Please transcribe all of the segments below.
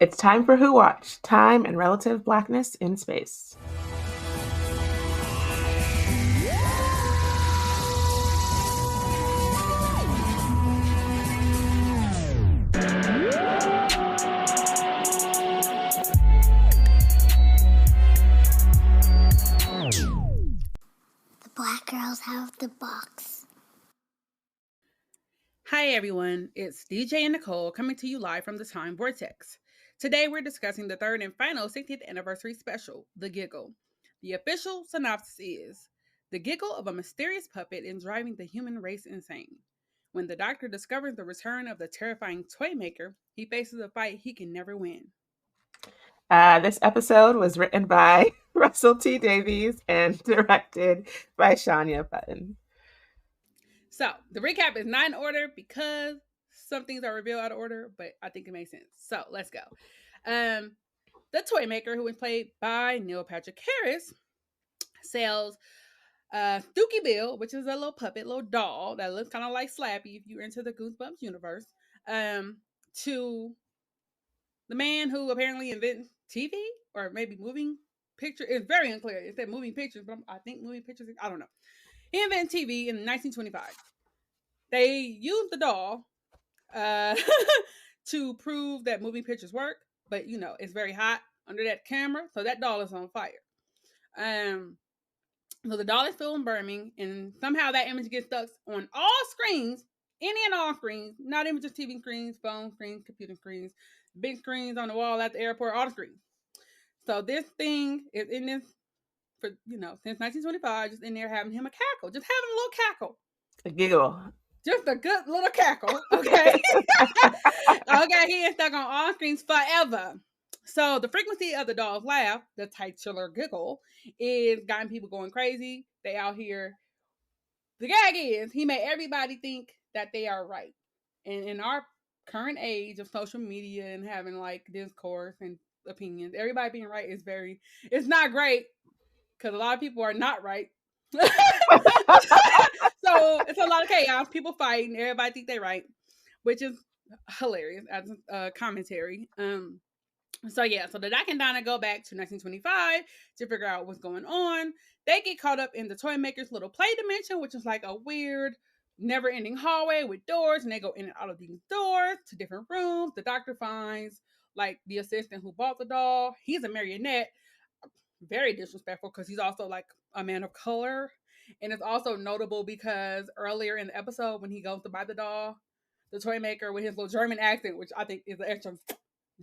It's time for Who Watch, Time and Relative Blackness in Space. The Black Girls Have the Box. Hi everyone, it's DJ and Nicole coming to you live from the Time Vortex. Today we're discussing the third and final 60th anniversary special, The Giggle. The official synopsis is, the giggle of a mysterious puppet is driving the human race insane. When the Doctor discovers the return of the terrifying toy maker, he faces a fight he can never win. This episode was written by Russell T. Davies and directed by Shania Button. So, the recap is not in order because some things are revealed out of order, but I think it makes sense. So, let's go. The toy maker, who was played by Neil Patrick Harris, sells Stooky Bill, which is a little puppet, little doll that looks kind of like Slappy if you're into the Goosebumps universe, to the man who apparently invented TV or maybe moving picture. It's very unclear. It said moving pictures, but I think moving pictures, I don't know. He invented TV in 1925. They used the doll to prove that moving pictures work, but you know, it's very hot under that camera, so that doll is on fire. So the doll is still burning, and somehow that image gets stuck on all screens, any and all screens, not even just TV screens, phone screens, computer screens, big screens on the wall at the airport, all the screens. So this thing is in this for, since 1925, just in there having him a cackle, just having a little cackle. A giggle. Just a good little cackle, okay? Okay, he is stuck on all screens forever. So the frequency of the doll's laugh, the titular giggle, is gotten people going crazy. They out here. The gag is, he made everybody think that they are right. And in our current age of social media and having like discourse and opinions, everybody being right is it's not great. Because a lot of people are not right. So it's a lot of chaos. People fighting. Everybody think they're right. Which is hilarious as a commentary. So the Doc and Donna go back to 1925 to figure out what's going on. They get caught up in the toy maker's little play dimension, which is like a weird, never-ending hallway with doors. And they go in and out of these doors to different rooms. The Doctor finds like the assistant who bought the doll. He's a marionette. Very disrespectful because he's also like a man of color, and it's also notable because earlier in the episode when he goes to buy the doll, the toy maker with his little German accent, which I think is an extra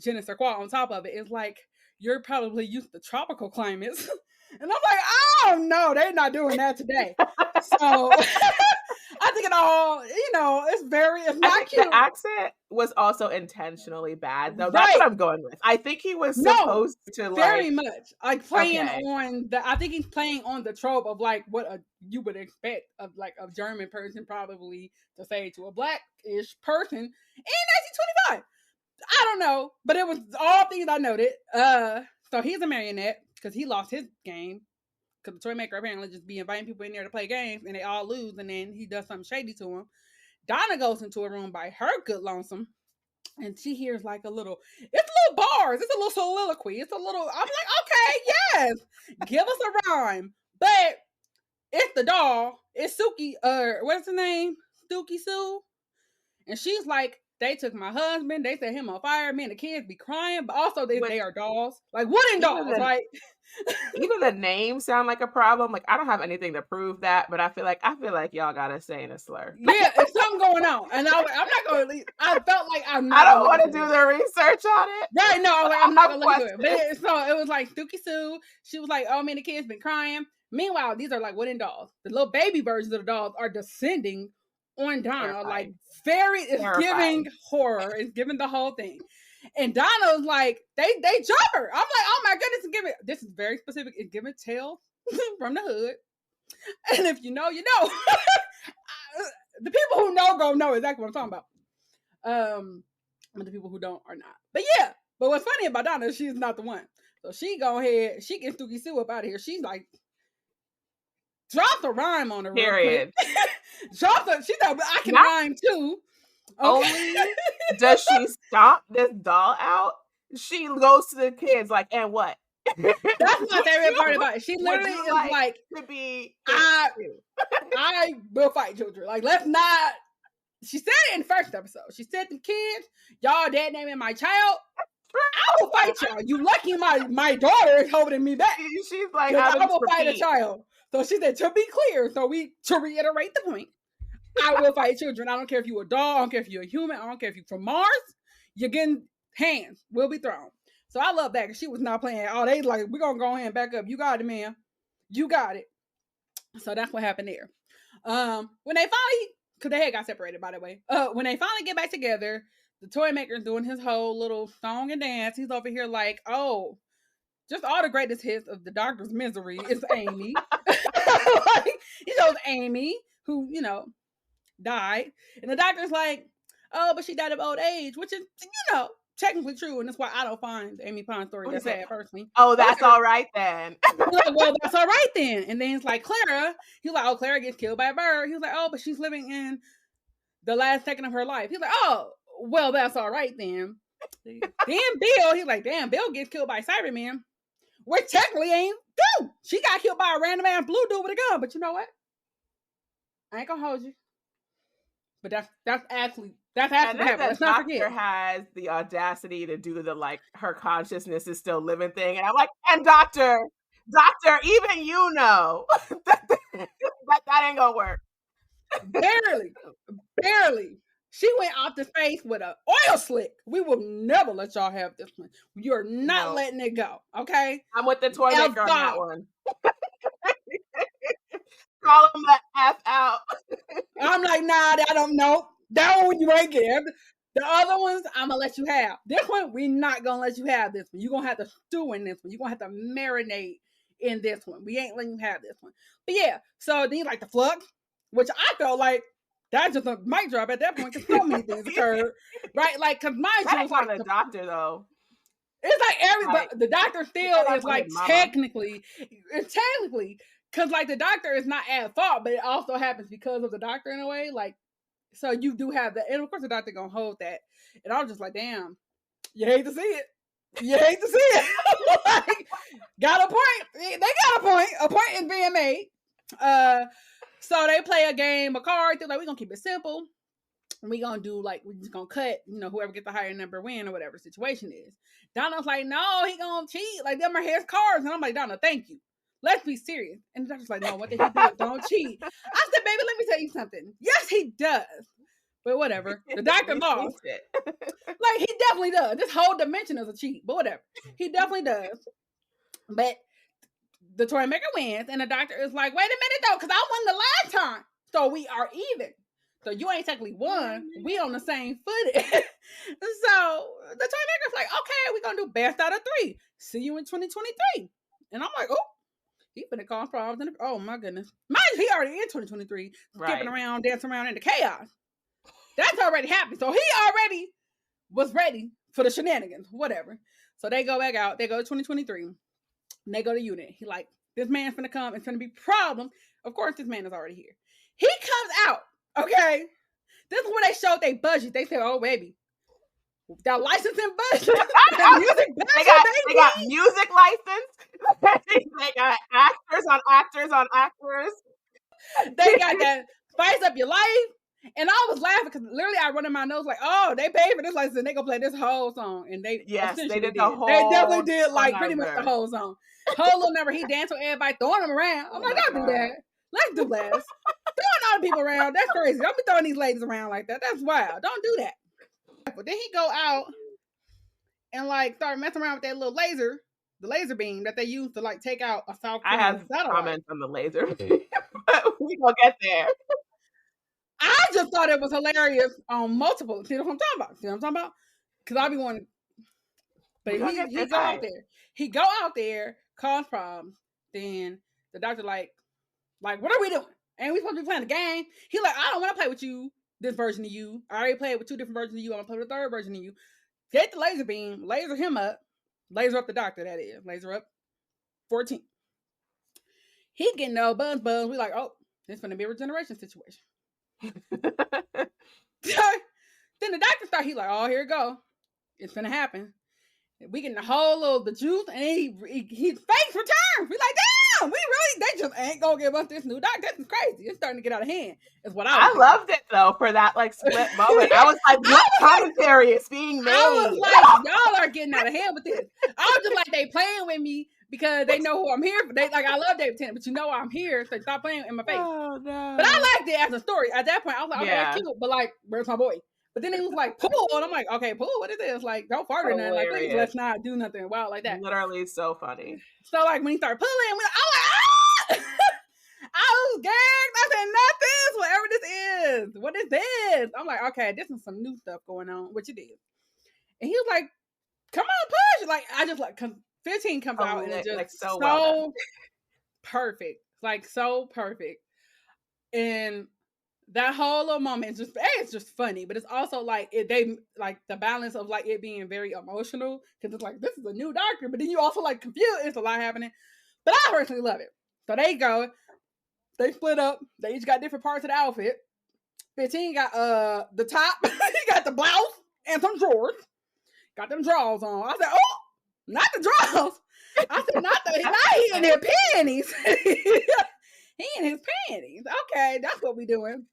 je ne sais quoi on top of it, is like, you're probably used to tropical climates. And I'm like, oh no, they're not doing that today. So I think it all, it's not cute. The accent was also intentionally bad, though. That's what I'm going with. I think he was supposed to very much like playing on I think he's playing on the trope of like what you would expect of like a German person probably to say to a Blackish person in 1925. I don't know, but it was all things I noted. So he's a marionette because he lost his game. Because the toy maker apparently just be inviting people in there to play games and they all lose, and then he does something shady to him. Donna goes into a room by her good lonesome, and she hears like it's little bars, it's a little soliloquy, I'm like, okay, yes, give us a rhyme. But it's the doll, it's Suki, what's her name? Stooky Sue. And she's like, they took my husband, they set him on fire, me and the kids be crying, but also they are dolls, like wooden dolls, right? Even the names sound like a problem. Like, I don't have anything to prove that, but I feel like y'all gotta say in a slur. Yeah, there's something going on, and I'm not going to. I felt like I don't want to do the research on it. Right? No, I'm not going to look into it. But so it was like Stooky Sue. She was like, "Oh, me and the kids been crying." Meanwhile, these are like wooden dolls. The little baby versions of the dolls are descending on Donna. Terrifying. It's giving horror. It's giving the whole thing. And Donna's like, they jump her. I'm like, oh my goodness, this is very specific. It's giving Tales from the Hood. And if you know, you know. The people who know know exactly what I'm talking about. But the people who don't are not. But yeah, but what's funny about Donna is she's not the one. So she go ahead, she gets Stooky Sue up out of here. She's like, drop the rhyme on her. Period. She thought, I can rhyme too. Okay. Only does she stomp this doll out, she goes to the kids like, and what? That's my favorite part about it. She literally is like to be I will fight children. Like, let's not. She said it in the first episode. She said to kids, y'all dad naming my child. I will fight y'all. You lucky my daughter is holding me back. She's like, I will fight a child. So she said, to be clear, to reiterate the point, I will fight children. I don't care if you're a dog. I don't care if you're a human. I don't care if you're from Mars. You're getting hands will be thrown. So I love that because she was not playing. Oh, they like, we're going to go ahead and back up. You got it, man. You got it. So that's what happened there. When they finally, because they had got separated, by the way. When they finally get back together, the toy maker's doing his whole little song and dance. He's over here like, oh, just all the greatest hits of the Doctor's Misery is Amy. Like, he shows Amy, who, you know, died. And the doctor's like, oh, but she died of old age, which is, you know, technically true. And that's why I don't find Amy Pond's story that sad, personally. Oh, that's all right then. Like, well, that's all right then. And then it's like, Clara, he's like, oh, Clara gets killed by a bird. He was like, oh, but she's living in the last second of her life. He's like, oh, well, that's all right then. Then Bill, he's like, damn, Bill gets killed by Cyberman, which technically ain't true. She got killed by a random ass blue dude with a gun. But you know what? I ain't gonna hold you. But that's actually happening. Let's not forget. Doctor has the audacity to do the like her consciousness is still living thing, and I'm like, and doctor, even you know that ain't gonna work. Barely. She went off the face with an oil slick. We will never let y'all have this one. You're not letting it go. Okay. I'm with the toy maker on that one. Call him the F out. I'm like, nah, I don't know. That one you ain't getting. The other ones, I'm gonna let you have. This one, we're not gonna let you have this one. You're gonna have to stew in this one. You're gonna have to marinate in this one. We ain't letting you have this one. But yeah, so then like the flux, which I felt like that's just a mic drop at that point because so many things occurred. Right? Like, cause mind you, was like the doctor though. It's like everybody, the doctor still is like technically, because like the doctor is not at fault, but it also happens because of the doctor in a way. Like, so you do have that, and of course the doctor gonna hold that. And I was just like, damn, you hate to see it. Like, got a point. They got a point is being made. So they play a game of cards. They're like, we're gonna keep it simple. We gonna do like, we just gonna cut, you know, whoever gets the higher number win or whatever the situation is. Donna's like, no, he gonna cheat. Like, them are his cards. And I'm like, Donna, thank you. Let's be serious. And the doctor's like, no, what did he do? Don't cheat. I said, baby, let me tell you something. Yes, he does. But whatever. The doctor lost. Like, he definitely does. This whole dimension is a cheat. But whatever. He definitely does. But the toy maker wins. And the doctor is like, wait a minute, though, because I won the last time. So we are even. So you ain't technically won. We on the same footing. So the toy maker's like, okay, we're going to do best out of 3. See you in 2023. And I'm like, oh, he finna cause problems. Oh, my goodness. Mind you, he already in 2023. Skipping around, dancing around in the chaos. That's already happened. So he already was ready for the shenanigans. Whatever. So they go back out. They go to 2023. And they go to unit. He like, this man's finna come. It's finna be problem. Of course, this man is already here. He comes out. Okay, this is where they showed their budget. They said, "Oh, baby, that licensing budget, music budget, they got music license. They got actors on actors on actors. They got that spice up your life." And I was laughing because literally I run in my nose like, "Oh, they paid for this license. And they gonna play this whole song." And they they did the whole. They definitely did like pretty much the whole song. Whole little number. He danced with everybody, throwing them around. I'm like, don't do that. Let's do less. Throwing all the people around, that's crazy. Don't be throwing these ladies around like that. That's wild. Don't do that. But then he go out and like start messing around with that little laser, the laser beam that they use to like take out a South Korean satellite. I have comments on the laser beam, but we gonna get there. I just thought it was hilarious on multiple. See what I'm talking about? Because I be wanting. But he go out there. He go out there, cause problems. Then the doctor like, what are we doing? And we supposed to be playing the game. He like, I don't want to play with you, this version of you. I already played with 2 different versions of you. I'm going to play with the 3rd version of you. Get the laser beam, laser him up. Laser up the doctor, that is. Laser up 14. He's getting no buzz. We like, oh, this is going to be a regeneration situation. Then the doctor start, he like, oh, here it go. It's going to happen. We getting the whole of the juice, and his face returns. We like, damn, they just ain't gonna give us this new doctor. This is crazy. It's starting to get out of hand. Is what I loved it though for that like split moment. I was like, what commentary is being made? I was like, y'all are getting out of hand with this. I was just like, they playing with me because they know who I'm here for. They like, I love David Tennant, but you know I'm here, so stop playing in my face. Oh, no. But I liked it as a story. At that point, I was like, okay, that's cute, but like, where's my boy? But then he was like, pool, and I'm like, okay, pool, what is this? Like, don't fart or nothing. Like, please, let's not do nothing wild like that. Literally so funny. So like when he started pulling, I was like, ah! I was gagged. I said, not this, whatever this is. What is this? I'm like, okay, this is some new stuff going on, which it is. And he was like, come on, push. Like, I just like, 15 comes out and it's just like so well perfect. Like, so perfect. And that whole little moment is just, it's just funny, but it's also like, they like the balance of like it being very emotional because it's like, this is a new doctor, but then you also like confused. It's a lot happening. But I personally love it. So they split up. They each got different parts of the outfit. 15 got the top, he got the blouse and some drawers. Got them drawers on. I said, oh, not the drawers. I said, not he in their panties. He in his panties. Okay, that's what we doing.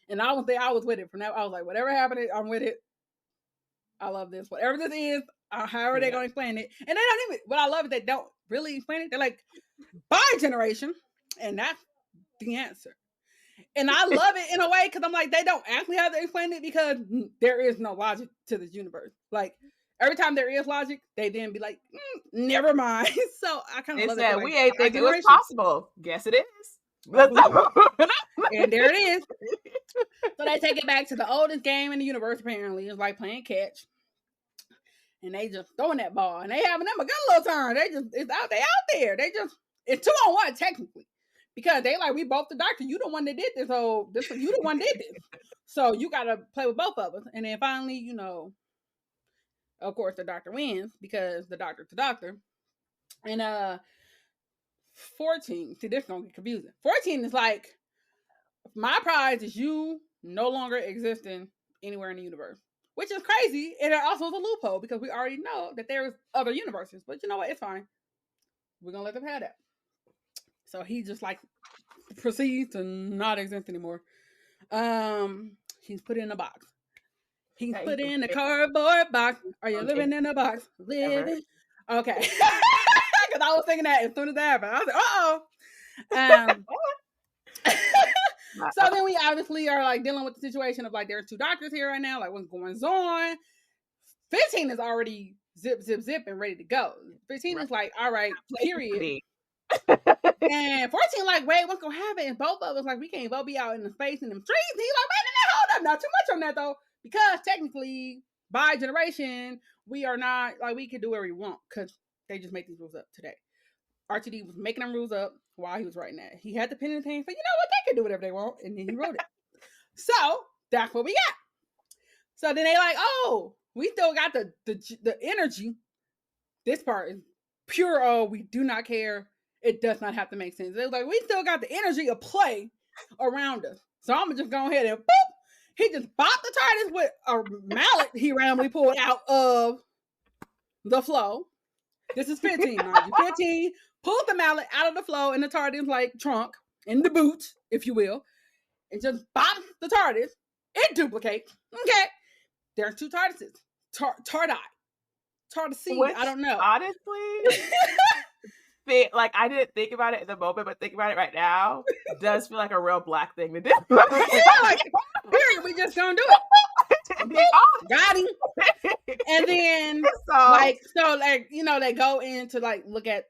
And I was there. I was with it from that. I was like, whatever happened, I'm with it. I love this. Whatever this is, however they're gonna explain it. And they don't even. What I love is they don't really explain it. They're like, bi-generation, and that's the answer. And I love it in a way because I'm like, they don't actually have to explain it because there is no logic to this universe. Like every time there is logic, they then be like, never mind. So I kind of love it. We ain't think it was possible. Guess it is. And there it is. So they take it back to the oldest game in the universe, apparently. It's like playing catch. And they just throwing that ball. And they having them a good little turn. They out there. It's 2-on-1 technically. Because they like, we both the doctor. You the one that did this. So you the one did this. So you got to play with both of us. And then finally, of course, the doctor wins because the doctor's the doctor. And 14, see, this is going to get confusing. 14 is like, my prize is you no longer existing anywhere in the universe, which is crazy. And it also is a loophole because we already know that there's other universes. But you know what? It's fine. We're going to let them have that. So he just like proceeds to not exist anymore. He's put in a box. He's put in a cardboard box. Are you living in a box? Living. Okay. Because I was thinking that as soon as that happened. I was like, so then we obviously are like dealing with the situation of like, there's 2 doctors here right now. Like, what's going on? 15 is already zip and ready to go. 15 is like, all right, period. And 14 like, wait, what's gonna happen? And both of us like, we can't both be out in the space in them streets. And he's like, wait a minute, hold up, not too much on that though, because technically by generation we are not like, we can do whatever we want because they just make these rules up today. RTD was making them rules up while he was writing that. He had the pen in his hand, so you know what, they can do whatever they want, and then he wrote it. So that's what we got. So then they like, oh, we still got the energy. This part is pure. Oh, we do not care. It does not have to make sense. It was like, we still got the energy of play around us. So I'm going to just go ahead and boop. He just bopped the TARDIS with a mallet he randomly pulled out of the flow. This is 15, mind you. 15 pulled the mallet out of the flow in the TARDIS like trunk, in the boot, if you will, and just bopped the TARDIS. It duplicates. Okay. There are 2 TARDISes. TARDI. TARDIS. I don't know. Honestly. Like, I didn't think about it at the moment, but thinking about it right now does feel like a real Black thing to do. Yeah, like, period, we just gonna do it. Got him. And then, they go in to like look at,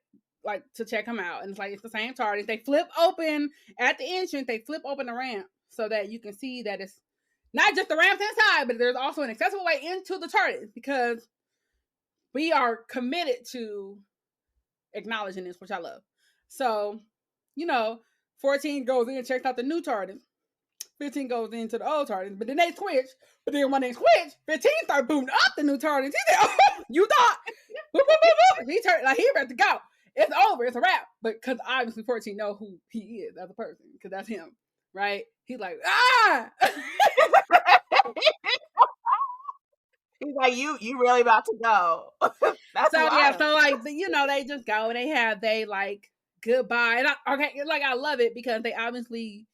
like, to check him out, and it's like, it's the same TARDIS. They flip open at the entrance. They flip open the ramp so that you can see that it's not just the ramp inside, but there's also an accessible way into the TARDIS because we are committed to acknowledging this, which I love. So, 14 goes in and checks out the new TARDIS. 15 goes into the old TARDIS, but then they switch. But then when they switch, 15 start booting up the new TARDIS. He said, "Oh, you thought?" Boop, boop, boop, boop. He turned like, he ready to go. It's over. It's a wrap. But because obviously 14 know who he is as a person, because that's him, right? He's like, ah. He's like, you really about to go. That's So yeah, wild. so like they just go and they have like goodbye, and I love it because they obviously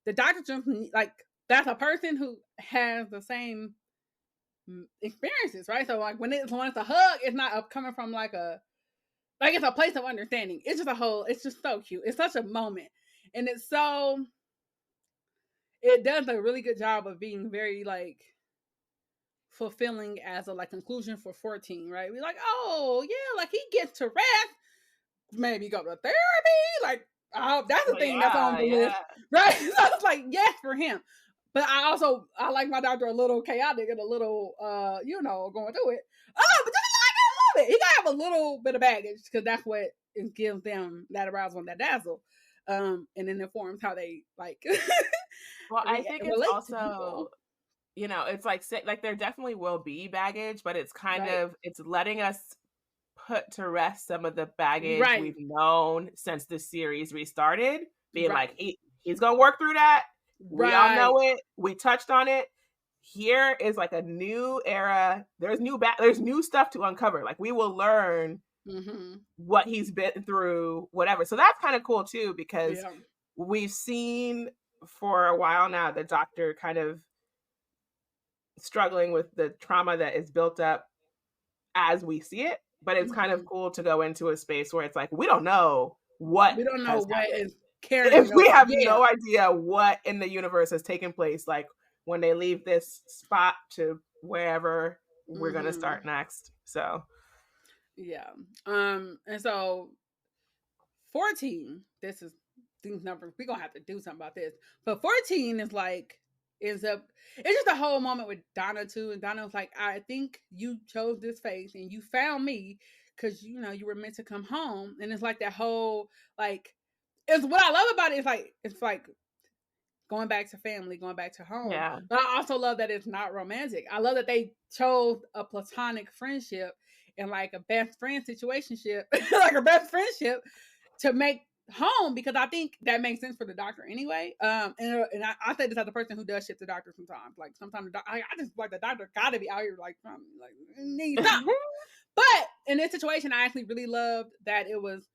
the doctor jumps like that's a person who has the same experiences, right? So like when it's a hug, it's not coming from like it's a place of understanding. It's just so cute. It's such a moment, and it does a really good job of being very like fulfilling as a like conclusion for 14, right? We're like, oh yeah, like he gets to rest, maybe go to therapy, like oh that's the thing that's on the list, right? So it's like yes for him. But I like my doctor a little chaotic and a little going through it. Oh, but I love it. He gotta have a little bit of baggage because that's what it gives them that arousal and that dazzle. And then informs how they like Well, I think it's relate to also, people. it's like there definitely will be baggage, but it's kind Right. of it's letting us put to rest some of the baggage Right. we've known since the series restarted, being Right. like he's gonna work through that. We all Right. know it. We touched on it. Here is like a new era. There's new stuff to uncover. Like we will learn what he's been through, whatever. So that's kind of cool too, because Yeah. we've seen for a while now the doctor kind of struggling with the trauma that is built up as we see it. But it's kind of cool to go into a space where it's like, we don't know what We don't know has what happened. is carrying. If we have no idea what in the universe has taken place, like when they leave this spot to wherever we're gonna start next. So yeah. And so 14, this is these numbers, we're gonna have to do something about this. But 14 is like it's just a whole moment with Donna too. And Donna was like, I think you chose this face and you found me because you were meant to come home. And it's like that whole like it's what I love about it is like it's like going back to family, going back to home. yeah. But I also love that it's not romantic. I love that they chose a platonic friendship and like a best friend situationship, like a best friendship to make home because I think that makes sense for the doctor anyway. And I say this as a person who does shit to doctors sometimes. Like sometimes I just like the doctor gotta be out here like need something. But in this situation, I actually really loved that it was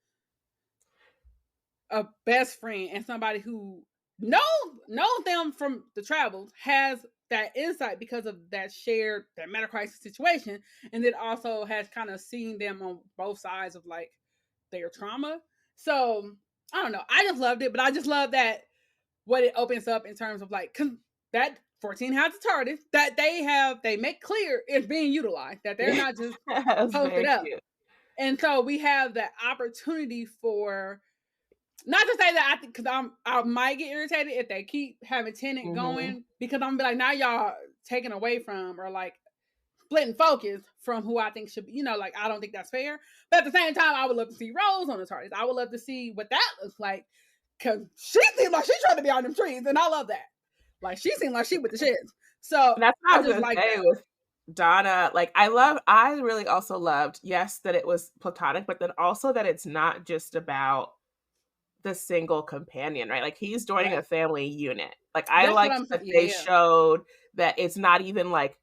a best friend and somebody who knows them from the travels, has that insight because of that meta crisis situation, and then also has kind of seen them on both sides of like their trauma. So I don't know. I just loved it, but I just love that what it opens up in terms of like that 14 has a TARDIS that they make clear is being utilized, that they're not just posted up. Cute. And so we have the opportunity for not to say that I think because I might get irritated if they keep having Tenet going because I'm gonna be like now y'all taking away from or like splitting focus from who I think should be, like I don't think that's fair. But at the same time, I would love to see Rose on the TARDIS. I would love to see what that looks like because she seems like she's trying to be on them trees, and I love that. Like she seemed like she with the shits. So that's what I was just gonna like say that. with Donna. Like I really also loved, yes, that it was platonic, but then also that it's not just about the single companion, right? Like he's joining a family unit. Like I liked that they showed that it's not even like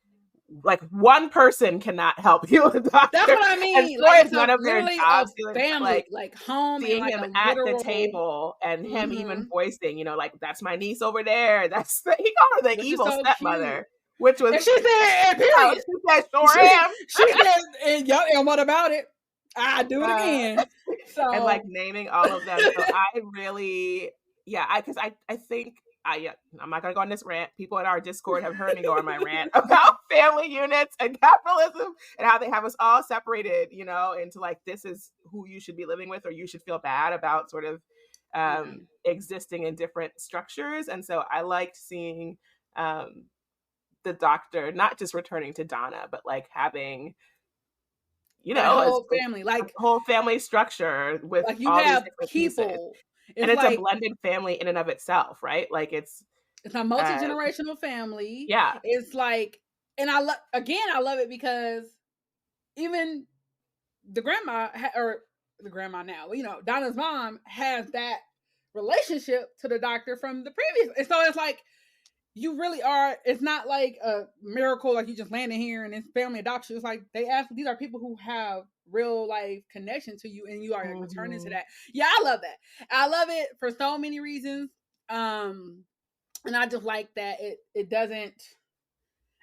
one person cannot help you. That's what I mean. And so like, it's none of their jobs. Family, like home, seeing and like him at the table and him even voicing, like that's my niece over there. He called her the evil stepmother, which was and she said, period. She said, sure am. She said, and what about it? I do it again. So and like naming all of them. So I really, because I think I'm not gonna go on this rant. People in our Discord have heard me go on my rant about family units and capitalism and how they have us all separated, into like this is who you should be living with, or you should feel bad about sort of existing in different structures. And so I liked seeing the doctor not just returning to Donna, but like having whole family, like whole family structure with like you all have these people, and it's like, a blended family in and of itself, right? Like it's a multi-generational family. Yeah, it's like, and I love it because even the grandma or the grandma now, Donna's mom has that relationship to the doctor from the previous, and so it's like you really are. It's not like a miracle, like you just landed here and it's family adoption. It's like these are people who have real life connection to you, and you are returning to that. Yeah, I love that. I love it for so many reasons. And I just like that it doesn't.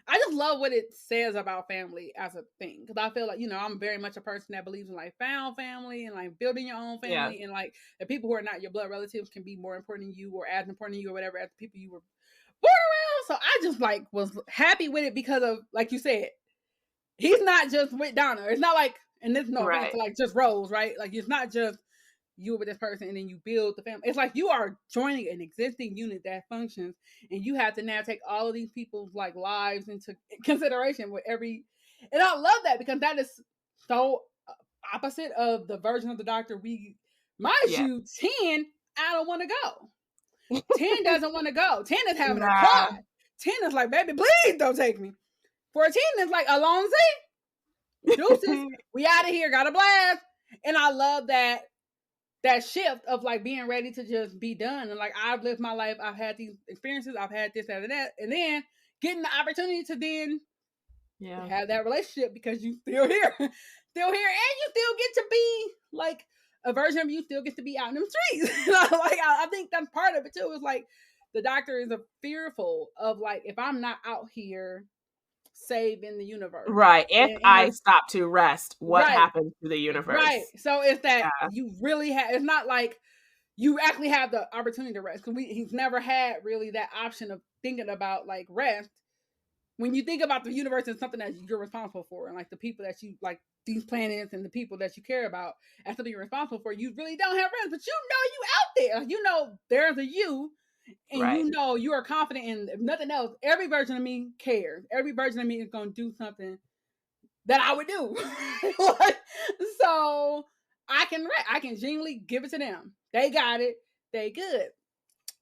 I just love what it says about family as a thing, because I feel like, I'm very much a person that believes in like found family and like building your own family, and like the people who are not your blood relatives can be more important than you or as important to you or whatever as the people you were born around. So I just like was happy with it because of, like you said, he's not just with Donna. It's not like, and this no offense to like just Rose, right? Like it's not just you with this person and then you build the family. It's like you are joining an existing unit that functions, and you have to now take all of these people's like lives into consideration with every. And I love that, because that is so opposite of the version of the Doctor we, mind you, 10. I don't want to go. 10 doesn't want to go. 10 is having a cry. 10 is like, baby, please don't take me. 14 is like, Alonzi, deuces, we out of here, got a blast. And I love that shift of like being ready to just be done. And like, I've lived my life, I've had these experiences, I've had this, that, and that, and then getting the opportunity to then have that relationship, because you still here, and you still get to be like a version of you still gets to be out in them streets. Like I think that's part of it too. It's like the Doctor is fearful of like, if I'm not out here saving the universe, right? If I stop to rest, what happens to the universe? Right. So it's that you really have. It's not like you actually have the opportunity to rest, because he's never had really that option of thinking about like rest. When you think about the universe as something that you're responsible for, and like the people that you like, these planets and the people that you care about as something you're responsible for, you really don't have rest. But you out there. You there's a you, and you are confident in, if nothing else, every version of me cares. Every version of me is going to do something that I would do. So I can genuinely give it to them. They got it. They good.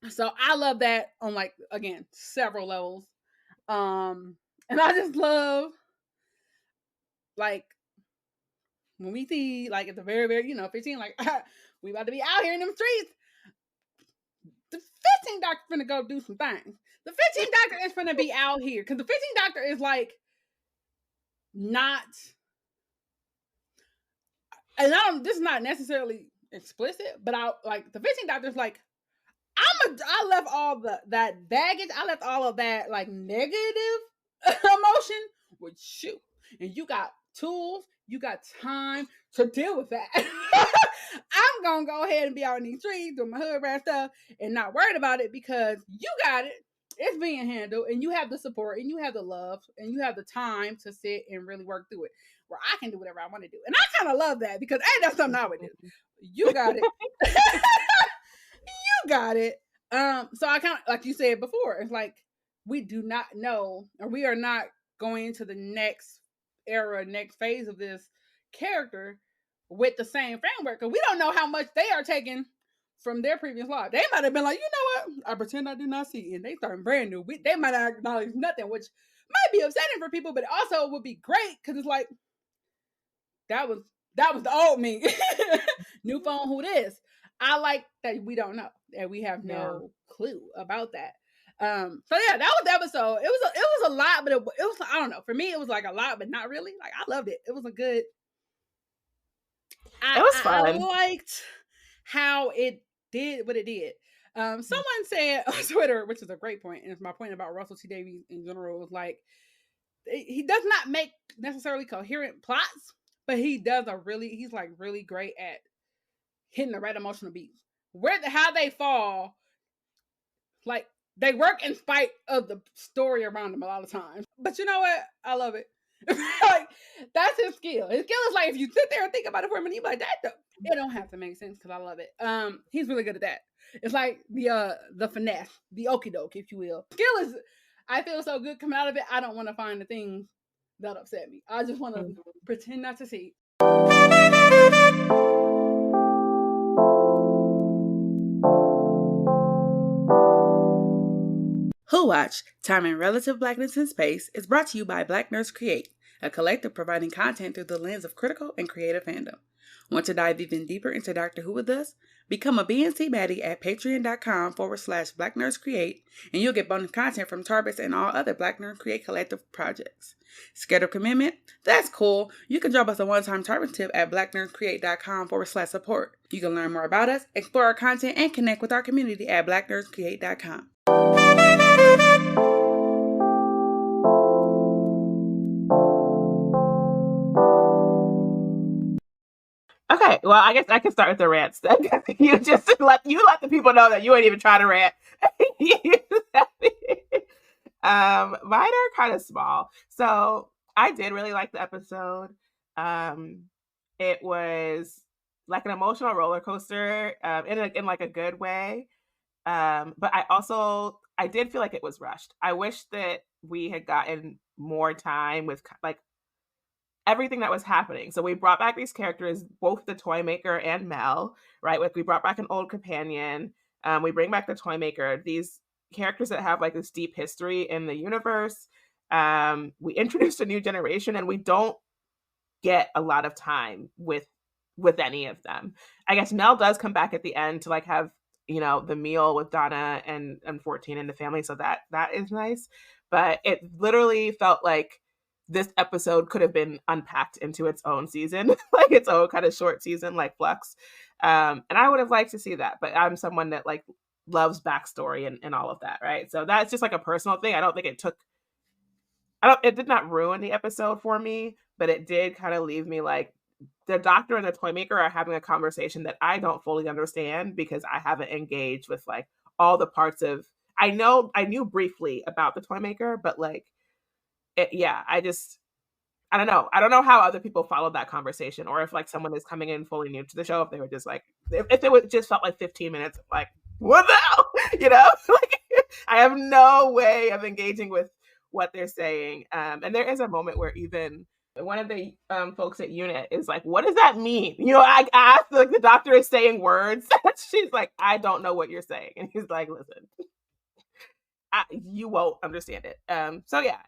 So I love that on like, again, several levels. And I just love like when we see like at the very, very, 15, like we about to be out here in them streets. The 15 Doctor finna go do some things. The 15 Doctor is finna be out here, because the 15 Doctor is like not, and this is not necessarily explicit, but I like the 15 Doctor's like, I left all that baggage, I left all of that like negative emotion with you, and you got tools, you got time to deal with that. I'm gonna go ahead and be out in these streets doing my hood rat stuff and not worried about it, because you got it. It's being handled, and you have the support, and you have the love, and you have the time to sit and really work through it, where I can do whatever I want to do. And I kind of love that, because that's something I would do. You got it. You got it. So I kind of, like you said before, it's like we do not know, or we are not going into the next era, next phase of this character with the same framework, because we don't know how much they are taking from their previous life. They might have been like, you know what, I pretend I do not see, and they starting brand new. They might not acknowledge nothing, which might be upsetting for people, but also would be great, because it's like that was the old me. New phone, who this? I like that we don't know, and we have no clue about that. So yeah, that was the episode. It was a lot, but it was, I don't know. For me, it was like a lot, but not really. Like, I loved it. It was a good. It was fun. I liked how it did what it did. Someone said on Twitter, which is a great point, and it's my point about Russell T Davies in general, was like, he does not make necessarily coherent plots, but he's like really great at hitting the right emotional beats. How they fall, like, they work in spite of the story around them a lot of times. But you know what? I love it. Like, that's his skill. His skill is like, if you sit there and think about it for a minute, you're like, it don't have to make sense, because I love it. He's really good at that. It's like the finesse, the okie doke, if you will. Skill is, I feel so good coming out of it. I don't want to find the things that upset me. I just want to pretend not to see. Who Watch, Time in Relative Blackness in Space is brought to you by Black Nurse Create, a collective providing content through the lens of critical and creative fandom. Want to dive even deeper into Doctor Who with us? Become a BNC baddie at patreon.com/Black Nerds Create, and you'll get bonus content from TARBIS and all other Black Nerds Create collective projects. Scared of commitment? That's cool. You can drop us a one-time TARBIS tip at blacknerdscreate.com/support. You can learn more about us, explore our content, and connect with our community at blacknerdscreate.com. Okay, well, I guess I can start with the rants then. You just let the people know that you ain't even trying to rant. Mine are kind of small. So I did really like the episode. It was like an emotional roller coaster, in like a good way. But I did feel like it was rushed. I wish that we had gotten more time with like everything that was happening. So we brought back these characters, both the toy maker and Mel, right? Like we brought back an old companion. We bring back the toy maker. These characters that have like this deep history in the universe. We introduced a new generation, and we don't get a lot of time with any of them. I guess Mel does come back at the end to like have, you know, the meal with Donna and 14 and the family. So that is nice. But it literally felt like this episode could have been unpacked into its own season, like its own kind of short season, like Flux. And I would have liked to see that, but I'm someone that like loves backstory and all of that, right? So that's just like a personal thing. I don't think it did not ruin the episode for me, but it did kind of leave me like the Doctor and the toy maker are having a conversation that I don't fully understand because I haven't engaged with like all the parts of, I knew briefly about the toy maker, but like, I don't know. I don't know how other people followed that conversation, or if like someone is coming in fully new to the show, if they were just like, if it would just felt like 15 minutes, like, what the hell? You know, like I have no way of engaging with what they're saying. And there is a moment where even one of the folks at unit is like, what does that mean? You know, I asked, like the Doctor is saying words. She's like, I don't know what you're saying. And he's like, listen, you won't understand it. So yeah,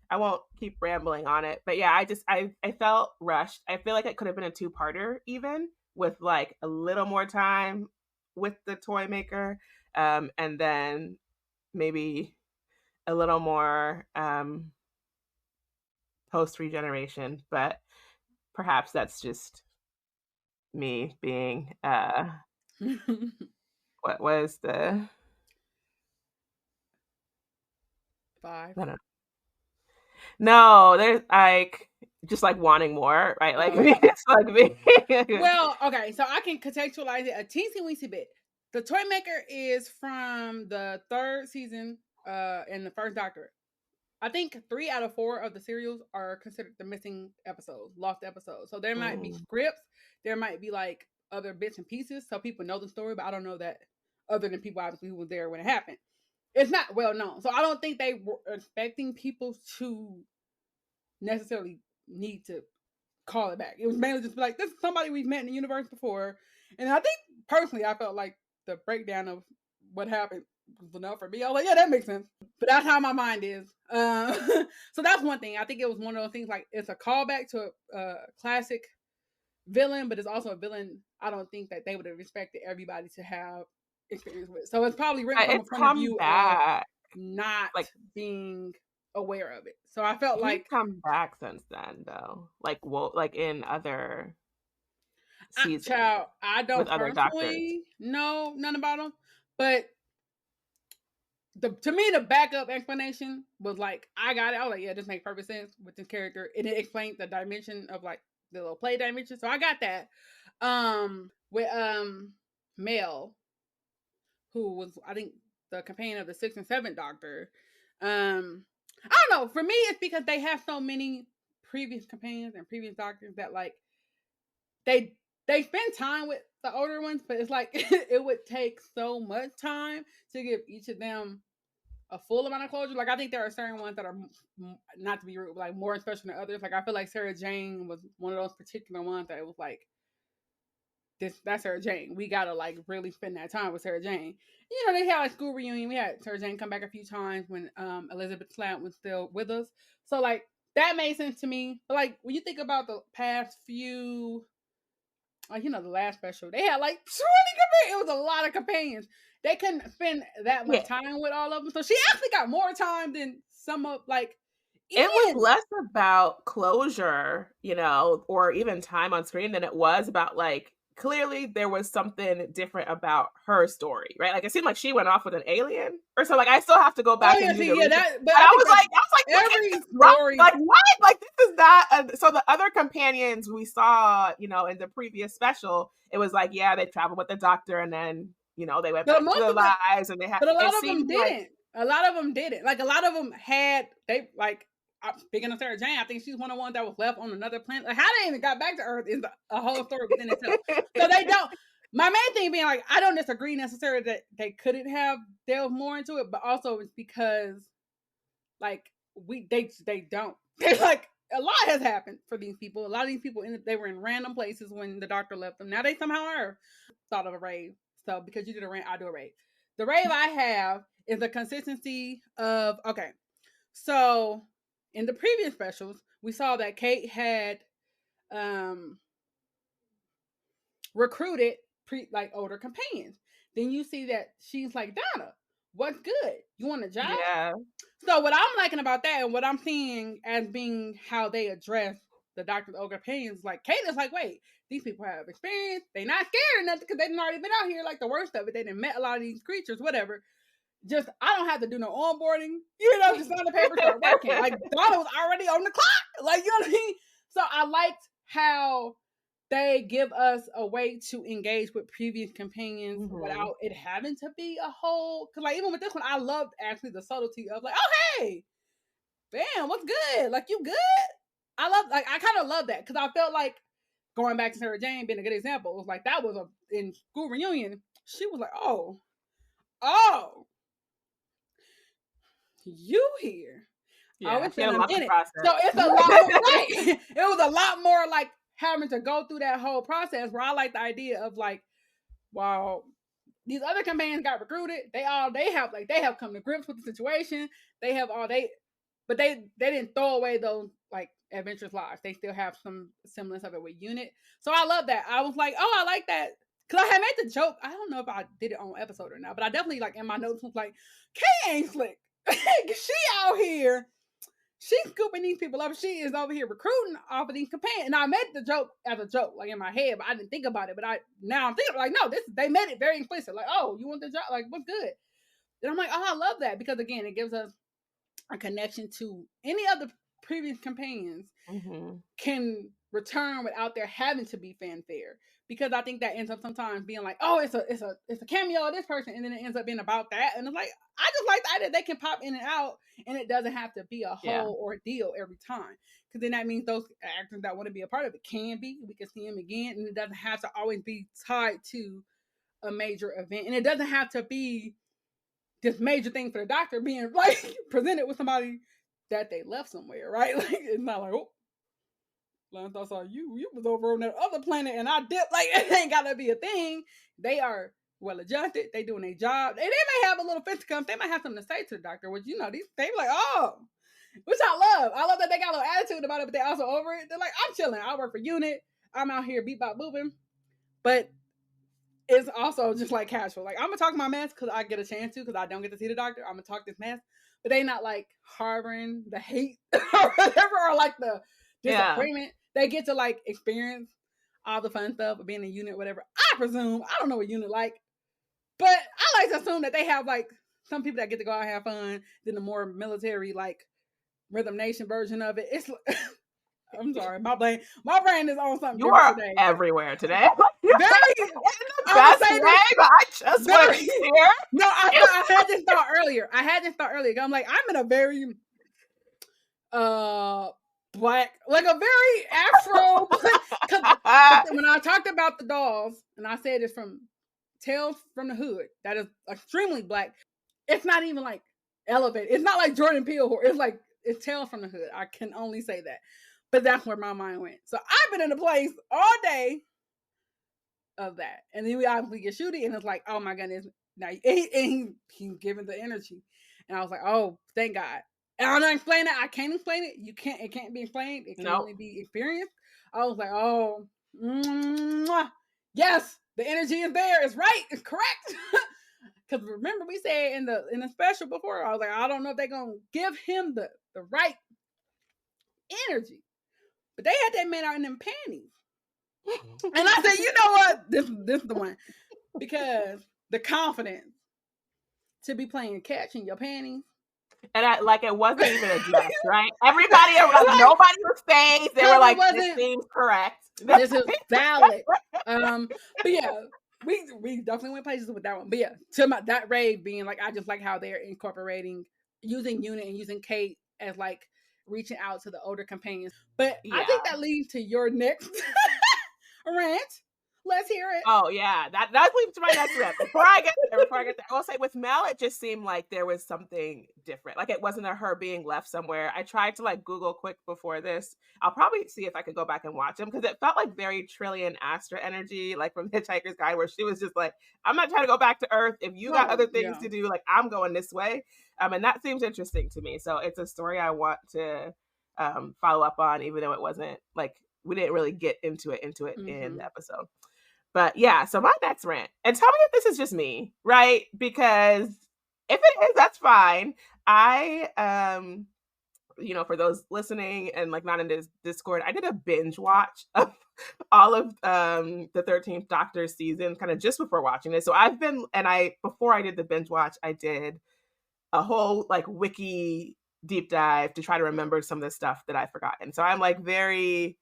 I won't keep rambling on it, but yeah, I felt rushed. I feel like it could have been a 2-parter even with like a little more time with the toy maker, and then maybe a little more post regeneration. But perhaps that's just me being what was the 5? I don't know. No, there's like just like wanting more, right? Like it's like me. Well, okay, so I can contextualize it a teensy weensy bit. The toy maker is from the 3rd season in the first Doctor. I think 3 out of 4 of the serials are considered the missing episodes, lost episodes. So there might be scripts, there might be like other bits and pieces, so people know the story, but I don't know that other than people obviously who was there when it happened. It's not well known, so I don't think they were expecting people to necessarily need to call it back. It was mainly just like, this is somebody we've met in the universe before, and I think personally I felt like the breakdown of what happened was enough for me. I was like, yeah, that makes sense. But that's how my mind is. So that's one thing. I think it was one of those things like it's a callback to a classic villain, but it's also a villain I don't think that they would have expected everybody to have experience with. So it's probably written from a point of view of not like being aware of it. So I felt like come back since then though, like like in other seasons. I don't personally know none about them, but to me the backup explanation was like, I got it. I was like, yeah, this makes perfect sense with this character, and it explained the dimension of like the little play dimension. So I got that. With Mel, who was I think the companion of the 6th and 7th Doctor. I don't know. For me, it's because they have so many previous companions and previous Doctors that like they spend time with the older ones, but it's like it would take so much time to give each of them a full amount of closure. Like I think there are certain ones that are, not to be rude, but like more special than others. Like I feel like Sarah Jane was one of those particular ones that it was like, that's Sarah Jane. We gotta like really spend that time with Sarah Jane. You know, they had like school reunion. We had Sarah Jane come back a few times when Elizabeth Slant was still with us. So like that made sense to me. But like when you think about the past few, like the last special, they had like 20 companions. It was a lot of companions. They couldn't spend that much time with all of them, so she actually got more time than some of like. It was less about closure, or even time on screen than it was about like clearly there was something different about her story, right? Like it seemed like she went off with an alien or so. Like I still have to go back and do the research. But I was like, every story, like what? Like this is not. So the other companions we saw, in the previous special, it was like they traveled with the doctor and then they went back to their lives and they had. But a lot of them didn't. A lot of them didn't. Like a lot of them had speaking of Sarah Jane, I think she's one of the ones that was left on another planet. Like how they even got back to Earth is a whole story within itself. So they don't. My main thing being like, I don't disagree necessarily that they couldn't have delved more into it, but also it's because like they don't. They're like a lot has happened for these people. A lot of these people they were in random places when the doctor left them. Now they somehow are thought of a rave. So because you did a rave, I do a rave. The rave I have is the consistency of so in the previous specials, we saw that Kate had recruited older companions. Then you see that she's like, Donna, what's good? You want a job? Yeah. So what I'm liking about that and what I'm seeing as being how they address the doctor's older companions, like Kate is like, wait, these people have experience. They're not scared of nothing because they've already been out here like the worst of it. They done met a lot of these creatures, whatever. Just I don't have to do no onboarding, just on the paper start working. Like Donna was already on the clock. Like you know what I mean? So I liked how they give us a way to engage with previous companions without it having to be a whole cause like even with this one, I loved actually the subtlety of like, oh hey, bam, what's good? Like you good? I kind of love that because I felt like going back to Sarah Jane being a good example, it was like that was in school reunion, she was like, oh, you here. Yeah, it's been a minute. So it's a lot more right. It was a lot more like having to go through that whole process where I like the idea of like, wow, these other companions got recruited. They have come to grips with the situation. They have but they didn't throw away those like adventurous lives. They still have some semblance of it with Unit. So I love that. I was like, oh, I like that. Cause I had made the joke. I don't know if I did it on episode or not, but I definitely like in my notes was like, Kay ain't slick. She out here. She's scooping these people up. She is over here recruiting off of these companions. And I made the joke as a joke, like in my head, but I didn't think about it. But now I'm thinking like, no, they made it very explicit. Like, oh, you want the job? Like, what's good? And I'm like, oh, I love that because again, it gives us a connection to any of the previous companions can return without there having to be fanfare. Because I think that ends up sometimes being like, oh, it's a cameo of this person, and then it ends up being about that. And it's like, I just like the idea they can pop in and out, and it doesn't have to be a whole ordeal every time. Because then that means those actors that want to be a part of it can be. We can see them again, and it doesn't have to always be tied to a major event, and it doesn't have to be this major thing for the doctor being like presented with somebody that they left somewhere, right? Like it's not like, oh, I saw you was over on that other planet and I dipped. Like it ain't gotta be a thing. They are well adjusted. They doing their job. They may have a little fisticuffs. They might have something to say to the doctor, which they be like, oh, which I love. I love that they got a little attitude about it, but they also over it. They're like, I'm chilling. I work for Unit. I'm out here beat bop booping. But it's also just like casual. Like I'm gonna talk my mess because I get a chance to because I don't get to see the doctor. I'm gonna talk this mess, but they not like harboring the hate or whatever or like the disappointment. They get to like experience all the fun stuff of being a Unit, whatever. I presume I don't know what Unit like, but I like to assume that they have like some people that get to go out and have fun. Then the more military like Rhythm Nation version of it. It's I'm sorry, my brain is on something. You are today. Everywhere today. Very in the best way, but I just want to hear. No, I had this thought earlier. I'm like, I'm in a very black, like a very Afro. When I talked about the dolls, and I said it's from Tales from the Hood, that is extremely black. It's not even like elevated. It's not like Jordan Peele. It's like it's Tales from the Hood. I can only say that. But that's where my mind went. So I've been in a place all day of that. And then we obviously get shooty and it's like, oh my goodness. Now he's giving the energy. And I was like, oh, thank God. And I'm not explaining it. I can't explain it. You can't. It can't be explained. It can Nope. only be experienced. I was like, oh, yes, the energy is there. It's right. It's correct. Because remember, we said in the special before, I was like, I don't know if they're gonna give him the right energy, but they had that man out in them panties, and I said, you know what, this is the one, because the confidence to be playing catch in your panties. And it wasn't even addressed, right? Everybody around, like, nobody was phased. They were like, this seems correct. This is valid. But yeah, we definitely went places with that one. But yeah, that rave being like, I just like how they're incorporating using Unit and using Kate as like reaching out to the older companions. But yeah. I think that leads to your next rant. Let's hear it. Oh yeah, that leads to my next rant. Before I get there, I will say with Mel, it just seemed like there was something different. Like it wasn't her being left somewhere. I tried to like Google quick before this. I'll probably see if I could go back and watch them because it felt like very Trillian Astra energy, like from Hitchhiker's Guide, where she was just like, "I'm not trying to go back to Earth. If you got other things to do, like I'm going this way." And that seems interesting to me. So it's a story I want to follow up on, even though it wasn't like we didn't really get into it in the episode. But yeah, so my next rant, and tell me if this is just me, right? Because if it is, that's fine. I, for those listening and like not in this Discord, I did a binge watch of all of the 13th Doctor season, kind of just before watching it. So before I did the binge watch, I did a whole like wiki deep dive to try to remember some of the stuff that I've forgotten. So I'm like very,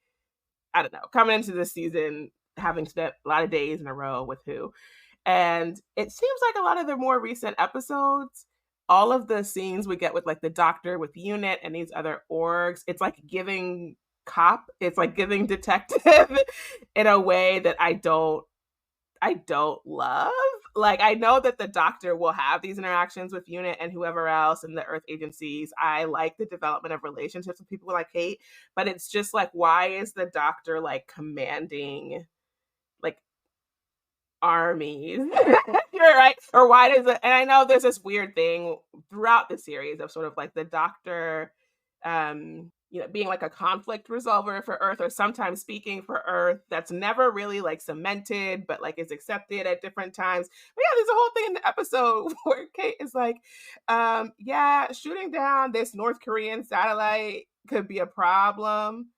I don't know, coming into this season, having spent a lot of days in a row with Who. And it seems like a lot of the more recent episodes, all of the scenes we get with like the Doctor with Unit and these other orgs, it's like giving cop, it's like giving detective in a way that I don't love. Like I know that the Doctor will have these interactions with Unit and whoever else in the Earth agencies. I like the development of relationships with people like Kate, but it's just like, why is the Doctor like commanding like armies? You're right. Or why does it? And I know there's this weird thing throughout the series of sort of like the Doctor, being like a conflict resolver for Earth, or sometimes speaking for Earth. That's never really like cemented, but like is accepted at different times. But yeah, there's a whole thing in the episode where Kate is like, shooting down this North Korean satellite could be a problem,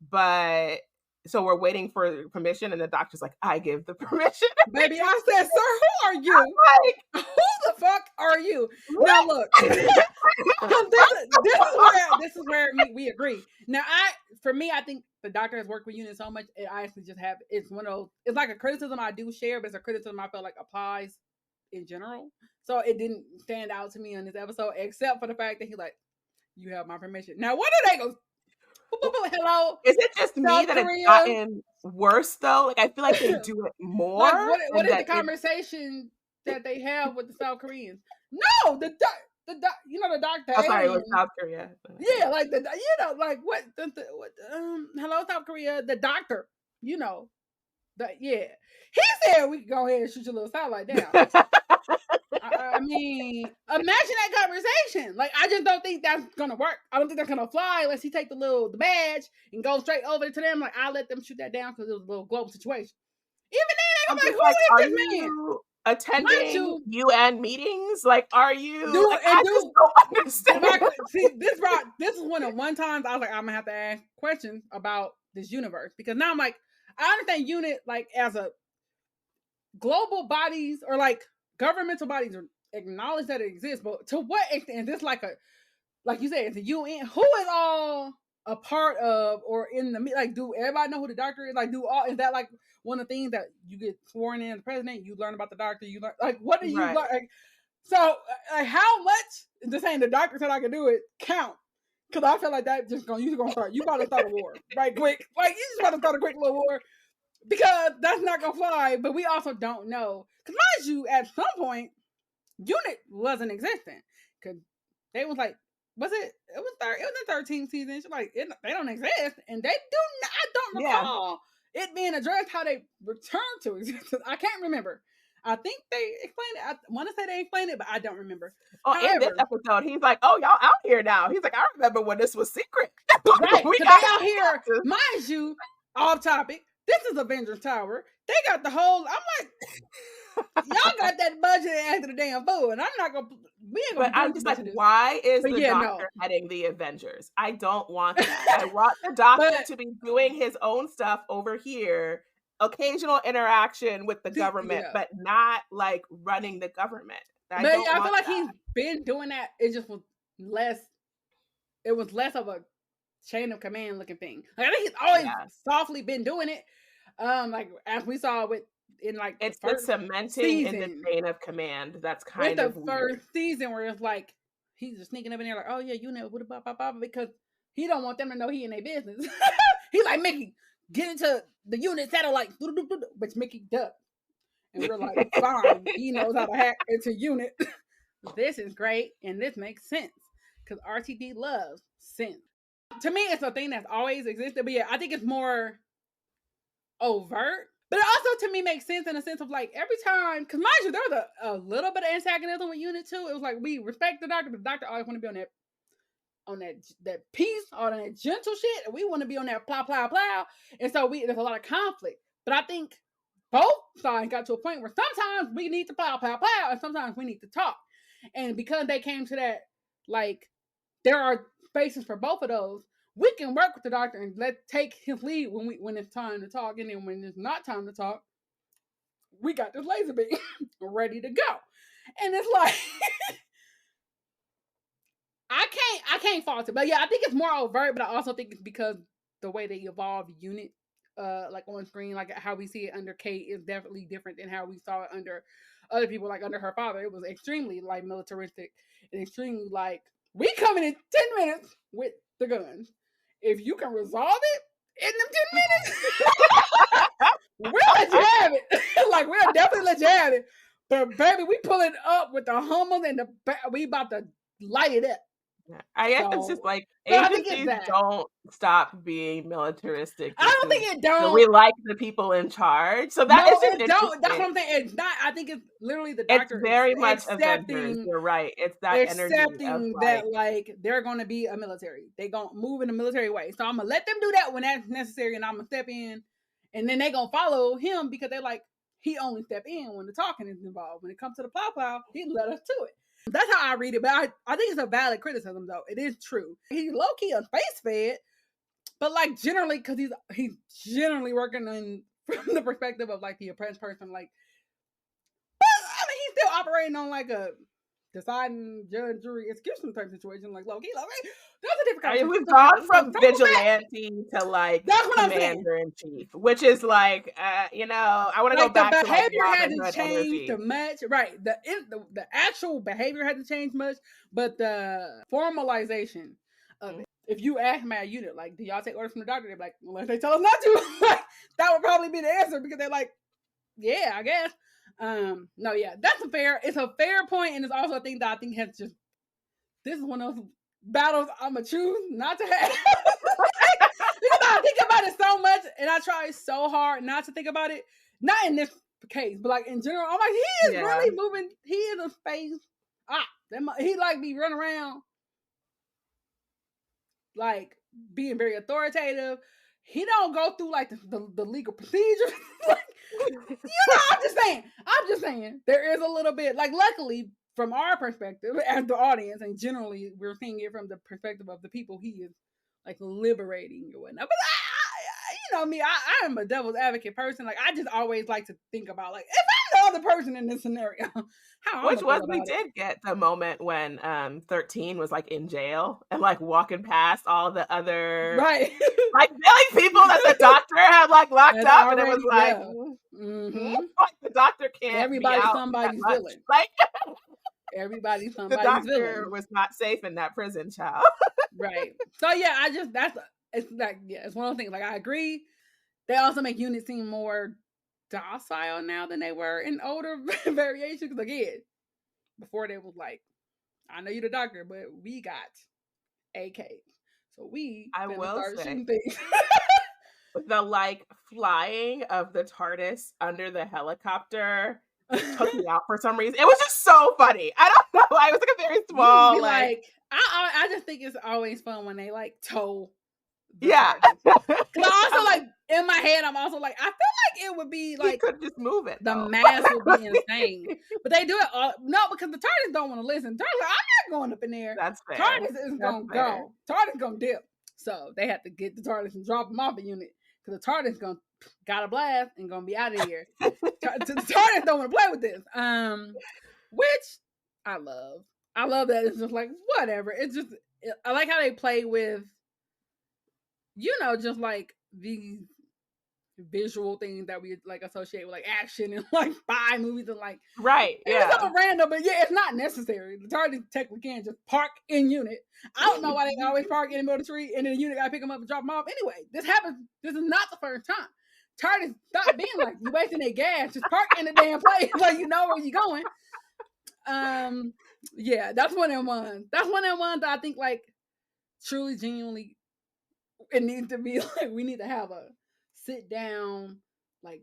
but so we're waiting for permission, and the Doctor's like, I give the permission. Baby, I said, sir, who are you? Like, who the fuck are you? What? Now look, this is where we agree. Now for me, I think the Doctor has worked with Unit so much, I actually just have, it's one of those, it's like a criticism I do share, but it's a criticism I feel like applies in general. So it didn't stand out to me on this episode, except for the fact that he's like, you have my permission. Now, what are they going to hello? Is it just me that it's gotten worse though? Like I feel like they do it more. Like, what is the conversation that they have with the South Koreans? No, the Doctor. Oh, sorry, it was South Korea. Yeah, like what? Hello, South Korea. The Doctor. He said we can go ahead and shoot your little satellite down. I mean, imagine that conversation. Like, I just don't think that's gonna work. I don't think that's gonna fly unless he take the badge and go straight over to them. Like, I'll let them shoot that down because it was a little global situation. Even then, I'm like, who is this man? Attending UN meetings? Like, are you? I just don't understand. See, this is one times I was like, I'm gonna have to ask questions about this universe, because now I'm like, I understand Unit like as a global bodies or like governmental bodies acknowledge that it exists, but to what extent is this like you said, it's a UN? Who is all a part of or in the like? Do everybody know who the Doctor is? Like, is that like one of the things that you get sworn in as president? You learn about the Doctor. You learn like what do you learn? Like, so like how much just saying the Doctor said I could do it count? Because I feel like that you're gonna start. You about to start a war right quick. Like you just about to start a quick little war. Because that's not gonna fly, but we also don't know. Because mind you, at some point, Unit wasn't existing. Because they was like, it was the 13th season. She's like, they don't exist, and they do not. I don't recall it being addressed how they returned to existence. I can't remember. I think they explained it. I want to say they explained it, but I don't remember. Oh, in this However, episode, he's like, "Oh, y'all out here now." He's like, "I remember when this was secret." right? We Because got they out here, to- mind you, off topic. This is Avengers Tower. They got the whole. I'm like, y'all got that budget after the damn fool, and I'm not gonna. We ain't gonna. But I'm just like, why is the doctor heading the Avengers? I don't want that. I want the doctor to be doing his own stuff over here, occasional interaction with the government, but not like running the government. I feel like he's been doing that. It just was less. It was less of a chain of command looking thing. Like, I think he's always softly been doing it. Like as we saw with in like it's the cementing in the chain of command. That's kind of the first season where it's like he's just sneaking up in there like, oh yeah, you know, because he don't want them to know he in their business. He's like, Mickey, get into the unit satellite, which Mickey does. And we're like, fine, he knows how to hack into unit. This is great, and this makes sense because RTD loves sense. To me, it's a thing that's always existed, but yeah, I think it's more overt. But it also, to me, makes sense in a sense of like every time, because mind you, there was a little bit of antagonism with Unit 2. It was like we respect the doctor, but the doctor always want to be on that peace, or on that gentle shit, and we want to be on that plow, plow, plow. And so there's a lot of conflict. But I think both sides got to a point where sometimes we need to plow, plow, plow, and sometimes we need to talk. And because they came to that, like, there are spaces for both of those, we can work with the doctor and take his lead when it's time to talk, and then when it's not time to talk, we got this laser beam ready to go. And it's like I can't fault it, but yeah, I think it's more overt. But I also think it's because the way they evolve Unit, like on screen, like how we see it under Kate is definitely different than how we saw it under other people, like under her father. It was extremely like militaristic and extremely like, we coming in 10 minutes with the guns. If you can resolve it in them 10 minutes, we'll let you have it. Like, we'll definitely let you have it. But baby, we pulling up with the Hummers and we about to light it up. I guess it's just like agencies don't stop being militaristic. I don't think it don't. We like the people in charge, so that is just don't. That's what I'm saying. It's not. I think it's literally the doctor. It's very much Avengers. You're right. It's that energy of that like they're going to be a military. They gonna move in a military way. So I'm gonna let them do that when that's necessary, and I'm gonna step in, and then they gonna follow him because they're like, he only step in when the talking is involved. When it comes to the plow, he let us to it. That's how I read it, but I think it's a valid criticism, though. It is true. He's low-key a space fed, but like generally, because he's generally working from the perspective of like the oppressed person, like, I mean, he's still operating on like a deciding judge, jury, execution type situation, like low-key. That's a different kind of we've gone from vigilante to like commander-in-chief, which is like, I want to go back to the behavior hasn't changed much, right? The actual behavior hasn't changed much, but the formalization of it. If you ask my unit, like, do y'all take orders from the doctor? They're like, unless they tell us not to. That would probably be the answer, because they're like, yeah, I guess. No, yeah, it's a fair point, and it's also a thing that I think has just, this is one of those battles I'm gonna choose not to have. Because I think about it so much, and I try so hard not to think about it. Not in this case, but like in general, I'm like, he is really moving. He is a space. He like be running around, like being very authoritative. He don't go through like the legal procedure. Like, I'm just saying, there is a little bit, like, luckily from our perspective as the audience, and generally we're seeing it from the perspective of the people he is like liberating or whatnot. But I am a devil's advocate person. Like, I just always like to think about, like, if I'm the other person in this scenario, we did get the moment when 13 was like in jail and like walking past all the other like billing people that the doctor had like locked up, and it was like, like the doctor can't. Everybody, somebody's villain. Like everybody, somebody's the doctor villain. was not safe in that prison, child. Right. So yeah, it's like, yeah, it's one of those things. Like, I agree. They also make units seem more docile now than they were in older variations. Because again, before they was like, I know you're the doctor, but we got AK, so I will say the like flying of the TARDIS under the helicopter took me out for some reason. It was just so funny. I don't know. I was like a very small, like I just think it's always fun when they like tow the yeah. TARDIS. Cause I also like in my head, I'm also like, I feel like it would be like he could just move it. The mass would be insane, but they do it all because the TARDIS don't want to listen. TARDIS like, I'm not going up in there. That's fair. TARDIS is gonna go. TARDIS gonna dip. So they have to get the TARDIS and drop them off a unit because the TARDIS got a blast and gonna be out of here. The TARDIS don't want to play with this. Which I love. I love that it's just like whatever. It's just I like how they play with, just like these visual things that we like associate with like action and like spy movies and like right. Yeah. It's so random, but yeah, it's not necessary. The TARDIS technically can just park in unit. I don't know why they always park in the middle of the tree and then the unit gotta pick them up and drop them off. Anyway, this happens. This is not the first time. TARDIS stop being like you wasting their gas. Just park in the damn place like you know where you're going. Yeah, that's one of them ones. That's one of them ones that I think like truly, genuinely, it needs to be like we need to have a sit down like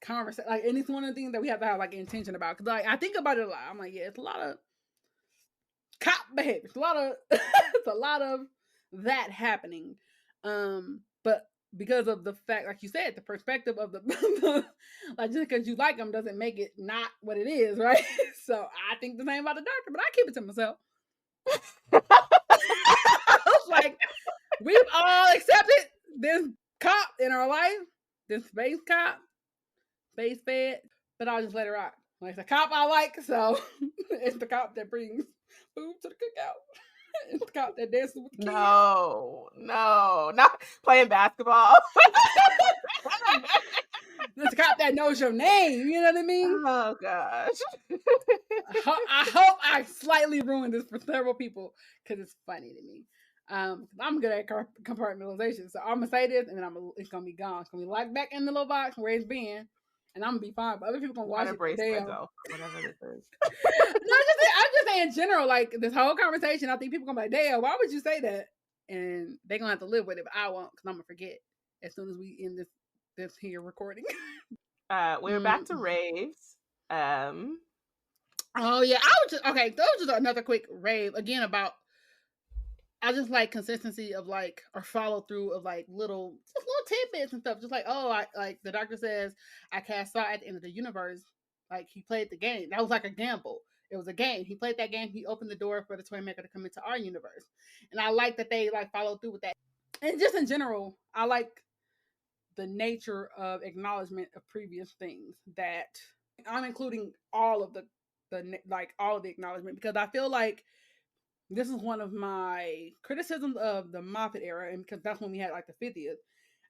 conversation. Like, and it's one of the things that we have to have like intention about. Because like I think about it a lot. I'm like, yeah, it's a lot of cop behavior. It's a lot of it's a lot of that happening. But because of the fact, like you said, the perspective of the like just because you like them doesn't make it not what it is, right? So I think the same about the Doctor, but I keep it to myself. I was like, we've all accepted this cop in our life, this space cop, space fed, but I'll just let it rock. Like, the cop I like, so it's the cop that brings food to the cookout. It's the cop that dances with the kids. No, not playing basketball. It's the cop that knows your name, you know what I mean? Oh, gosh. I hope I slightly ruined this for several people, because it's funny to me. I'm good at compartmentalization, so I'm gonna say this, and then it's gonna be gone. It's gonna be locked back in the little box where it's been, and I'm gonna be fine. But other people gonna watch it. Myself, whatever this is. No, I'm just saying in general, like this whole conversation. I think people gonna be like, "Damn, why would you say that?" And they gonna have to live with it, but I won't, because I'm gonna forget as soon as we end this here recording. We were back to raves. Oh yeah, that was just another quick rave again about. I just like consistency of like, or follow through of like little tidbits and stuff. Just like, like the Doctor says, I cast Saw at the end of the universe. Like, he played the game. That was like a gamble. It was a game. He played that game. He opened the door for the Toymaker to come into our universe. And I like that they like follow through with that. And just in general, I like the nature of acknowledgement of previous things, that I'm including all of the acknowledgement, because I feel like this is one of my criticisms of the Moffat era, and because that's when we had like the 50th.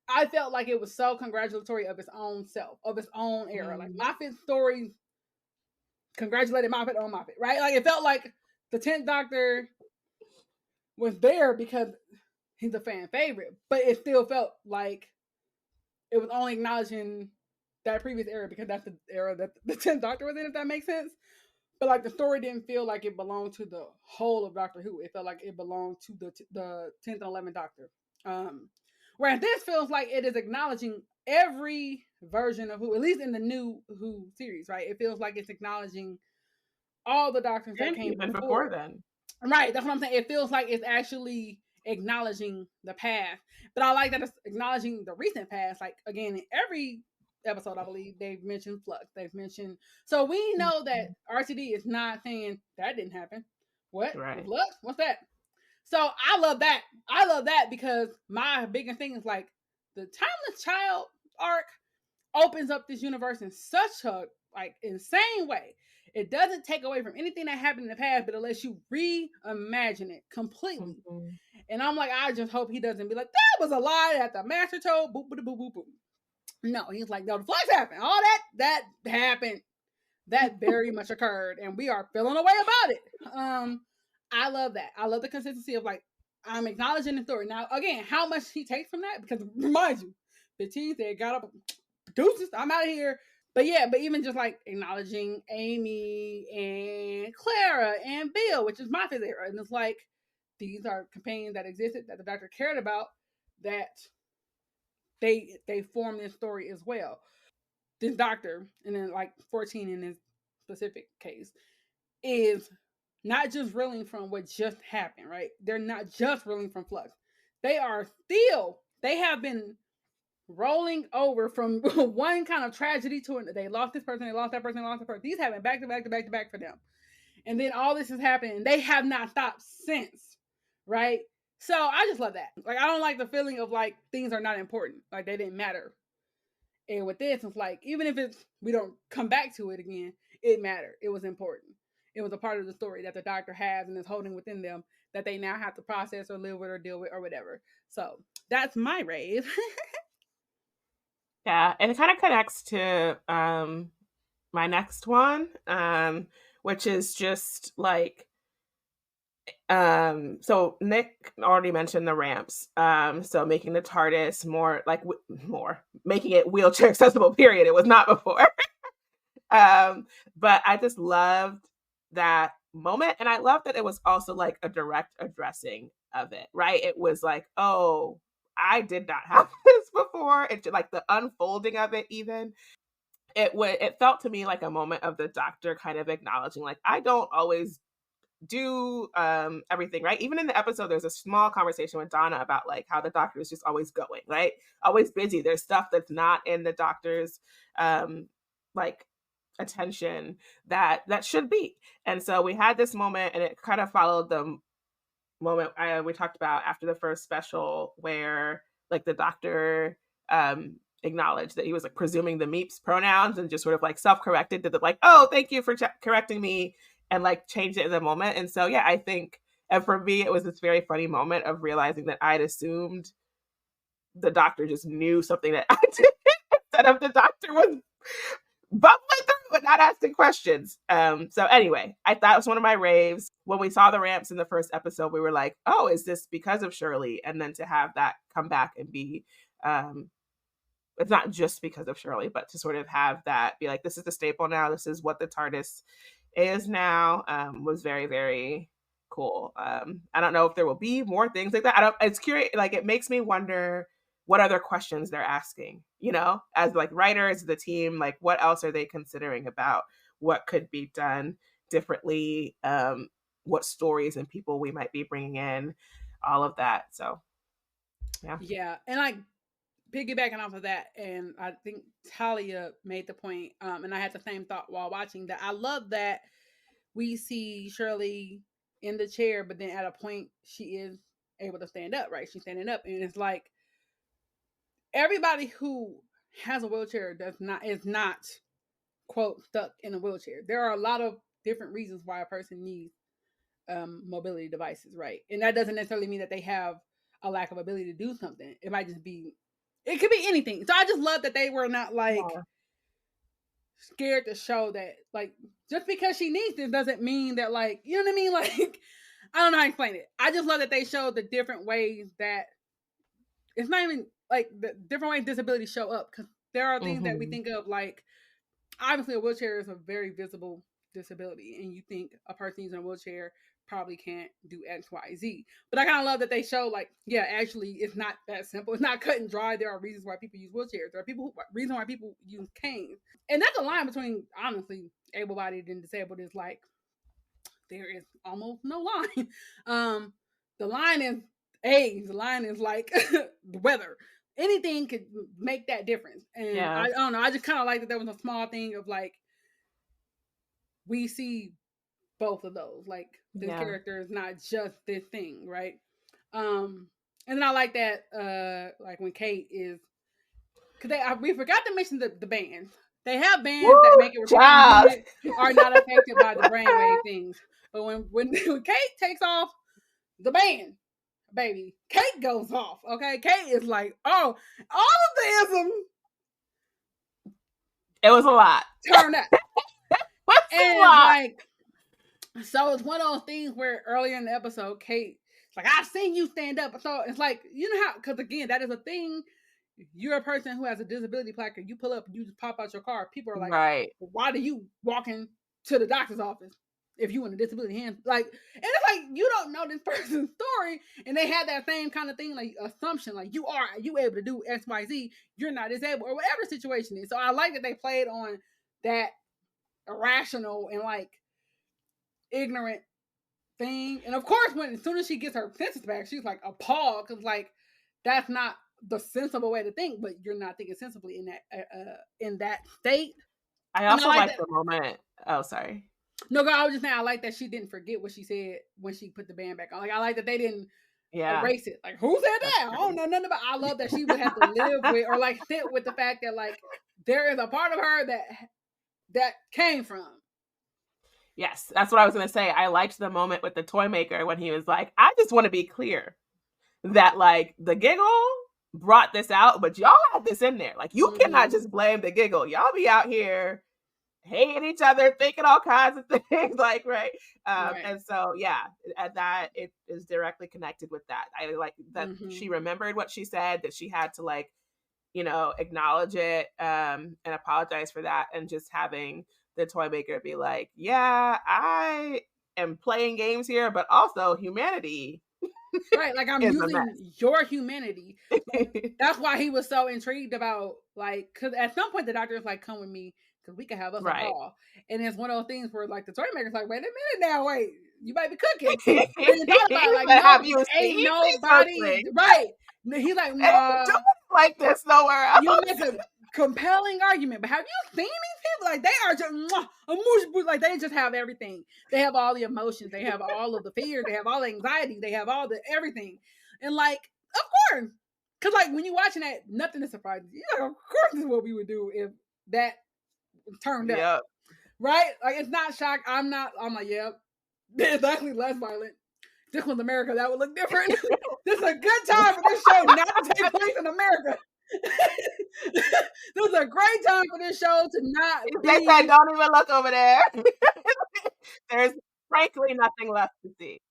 I felt like it was so congratulatory of its own self, of its own era. Like, Moffat's story congratulated Moffat on Moffat, right? Like, it felt like the 10th Doctor was there because he's a fan favorite, but it still felt like it was only acknowledging that previous era because that's the era that the 10th Doctor was in, if that makes sense. But like, the story didn't feel like it belonged to the whole of Doctor Who. It felt like it belonged to the 10th and 11th Doctor. Whereas this feels like it is acknowledging every version of Who, at least in the new Who series, right? It feels like it's acknowledging all the Doctors that came even before then. Right, that's what I'm saying. It feels like it's actually acknowledging the past. But I like that it's acknowledging the recent past. Like, again, in every episode, I believe they've mentioned Flux. They've mentioned, so we know that RTD is not saying that didn't happen. What? Right. Flux? What's that? So I love that. I love that because my biggest thing is like the Timeless Child arc opens up this universe in such a like insane way. It doesn't take away from anything that happened in the past, but it lets you reimagine it completely. Mm-hmm. And I'm like, I just hope he doesn't be like, that was a lie that the Master told. Boop, boop, boop, boop, boop. No, he's like, no, the Flux happened. All that happened. That very much occurred, and we are feeling away about it. I love that. I love the consistency of like, I'm acknowledging the story. Now, again, how much he takes from that, because remind you, 15th, they got up, deuces, I'm out of here. But yeah, but even just like acknowledging Amy and Clara and Bill, which is my favorite era. And it's like, these are companions that existed, that the Doctor cared about, that they form this story as well. this doctor, and then like 14 in this specific case, is not just reeling from what just happened, right? They're not just reeling from flux. They have been rolling over from one kind of tragedy to another. They lost this person, they lost that person, they lost that person. These have been back to back to back to back for them. And then all this is happening, and they have not stopped since, right? So I just love that. Like, I don't like the feeling of like things are not important, like they didn't matter. And with this, it's like, even if we don't come back to it again, it mattered. It was important. It was a part of the story that the doctor has and is holding within them that they now have to process or live with or deal with or whatever. So that's my rave. Yeah, and it kind of connects to my next one, which is just like, so Nick already mentioned the ramps, so making the TARDIS making it wheelchair accessible, period. It was not before. But I just loved that moment, and I love that it was also like a direct addressing of it, right? It was like, oh, I did not have this before. It's like the unfolding of it, even it felt to me like a moment of the doctor kind of acknowledging, like, I don't always do everything, right? Even in the episode, there's a small conversation with Donna about like how the doctor is just always going, right? Always busy. There's stuff that's not in the doctor's like attention that should be. And so we had this moment, and it kind of followed the moment we talked about after the first special, where like the doctor acknowledged that he was like presuming the meeps pronouns and just sort of like self-corrected to the like, oh, thank you for correcting me, and like changed it in the moment. And so yeah, I think, and for me, it was this very funny moment of realizing that I'd assumed the doctor just knew something that I didn't, instead of the doctor was bubbling through but not asking questions. So anyway, I thought it was one of my raves. When we saw the ramps in the first episode, we were like, oh, is this because of Shirley? And then to have that come back and be, it's not just because of Shirley, but to sort of have that be like, this is the staple now, this is what the TARDIS is now, was very, very cool. I don't know if there will be more things like that. It's curious, like it makes me wonder what other questions they're asking, you know, as like writers, the team, like what else are they considering about what could be done differently, what stories and people we might be bringing in, all of that. So yeah, and like piggybacking off of that, and I think Talia made the point, and I had the same thought while watching, that I love that we see Shirley in the chair, but then at a point she is able to stand up, right? She's standing up, and it's like everybody who has a wheelchair is not quote stuck in a wheelchair. There are a lot of different reasons why a person needs mobility devices, right? And that doesn't necessarily mean that they have a lack of ability to do something. It might just be, it could be anything. So I just love that they were not like scared to show that, like, just because she needs this doesn't mean that, like, you know what I mean? Like, I don't know how to explain it. I just love that they showed the different ways that it's not even like the different ways disabilities show up, because there are things that we think of, like, obviously a wheelchair is a very visible disability, and you think a person using a wheelchair probably can't do X, Y, Z. But I kind of love that they show, like, yeah, actually it's not that simple. It's not cut and dry. There are reasons why people use wheelchairs. There are reasons why people use canes. And that's a line between, honestly, able-bodied and disabled is like, there is almost no line. The line is age. The line is like the weather. Anything could make that difference. And I don't know. I just kind of like that there was a small thing of like, we see both of those. Like, this character is not just this thing, right? And then I like that, like when Kate is, because we forgot to mention the bands. They have bands that make it where are not affected by the brainwave things. But when Kate takes off the band, baby, Kate goes off. Okay, Kate is like, oh, all of the isms. It was a lot. Turn up. And like, so it's one of those things where earlier in the episode, Kate, like, I've seen you stand up. So it's like, you know how, because again, that is a thing. You're a person who has a disability placard. You pull up, you just pop out your car. People are like, right, why do you walk into the doctor's office? if you want a disability hand, like, and it's like you don't know this person's story, and they had that same kind of thing, like assumption, like you able to do XYZ, you're not disabled, or whatever the situation is. So I like that they played on that irrational and like ignorant thing. And of course, when as soon as she gets her senses back, she's like appalled because like that's not the sensible way to think. But you're not thinking sensibly in that state. I also like the moment. Oh, sorry. No, girl, I was just saying I like that she didn't forget what she said when she put the band back on. Like I like that they didn't erase it. Like who said that? I don't know nothing about. I love that she would have to live with or like sit with the fact that like there is a part of her that came from. Yes, that's what I was going to say. I liked the moment with the toy maker when he was like, I just want to be clear that like the Giggle brought this out, but y'all had this in there. Like you cannot just blame the Giggle. Y'all be out here hating each other, thinking all kinds of things, like right. And so yeah, at that it is directly connected with that. I like that she remembered what she said, that she had to like, you know, acknowledge it and apologize for that, and just having the toy maker be like, yeah, I am playing games here, but also humanity. Right, like I'm using your humanity. That's why he was so intrigued about like, because at some point the doctor was like, come with me because we can have us a ball. And it's one of those things where like the toy maker's like, wait a minute now, wait, you might be cooking. And thought about like, no, ain't nobody right. He's like, nah, do it like this nowhere else. You make a compelling argument, but have you seen these people? Like they are just like they just have everything. They have all the emotions, they have all of the fear, they have all the anxiety, they have all the everything. And like, of course, because like when you're watching that, nothing is surprising. You're like, of course, this is what we would do if that turned up, right? Like it's not shock. I'm like, yep, it's actually less violent. This was America, that would look different. This is a good time for this show not to take place in America. This is a great time for this show to not be... They said, don't even look over there. There's frankly nothing left to see.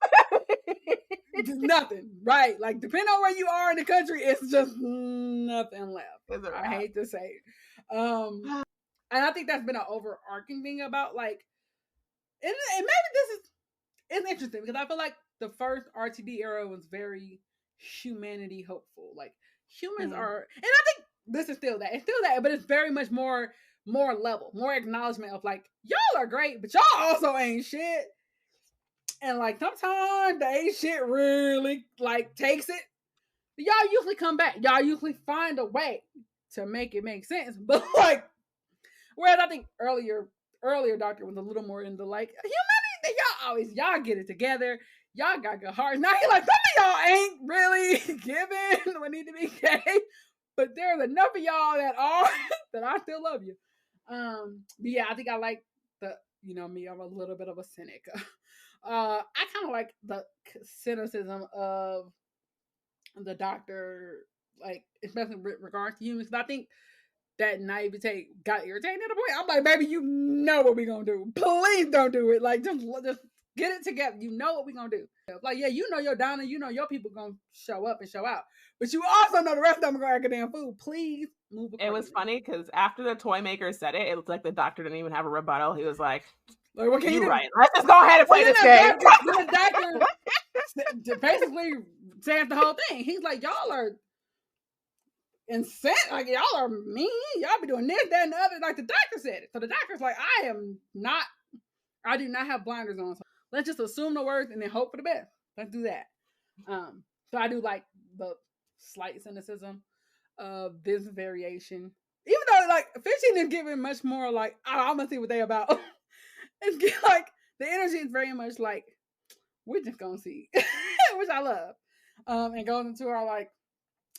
Just nothing, right? Like, depending on where you are in the country, it's just nothing left. I hate to say it. And I think that's been an overarching thing about, like, and maybe it's interesting because I feel like the first RTD era was very humanity hopeful. Like, humans are, and I think this is still that. It's still that, but it's very much more level, more acknowledgement of like, y'all are great, but y'all also ain't shit. And like sometimes the ain't shit really like takes it. But y'all usually come back. Y'all usually find a way to make it make sense. But like, whereas I think earlier Doctor was a little more into like humanity. Y'all get it together. Y'all got good hearts. Now he like, some of y'all ain't really giving what need to be gave, but there's enough of y'all that are that I still love you. But yeah, I think I like the, you know me, I'm a little bit of a cynic. I kind of like the cynicism of the Doctor, like especially with regards to humans. I think that naivete got irritating at a point. I'm like, baby, you know what we gonna do. Please don't do it. Like, just get it together. You know what we gonna do. Like, yeah, you know your Donna, you know your people gonna show up and show out. But you also know the rest of them are gonna act a damn fool. Please move accordingly. It was funny because after the toy maker said it, it looked like the Doctor didn't even have a rebuttal. He was like, what can you do? Right. Let's just go ahead and play this game. The Doctor basically says the whole thing. He's like, y'all are insane. Like, y'all are mean. Y'all be doing this, that, and the other. Like, the Doctor said it. So the Doctor's like, I do not have blinders on. So let's just assume the worst and then hope for the best. Let's do that. So I do like the slight cynicism of this variation. Even though, like, 15 is giving much more, like, I'm going to see what they about. It's like, the energy is very much like, we're just going to see. Which I love. And goes into our, like,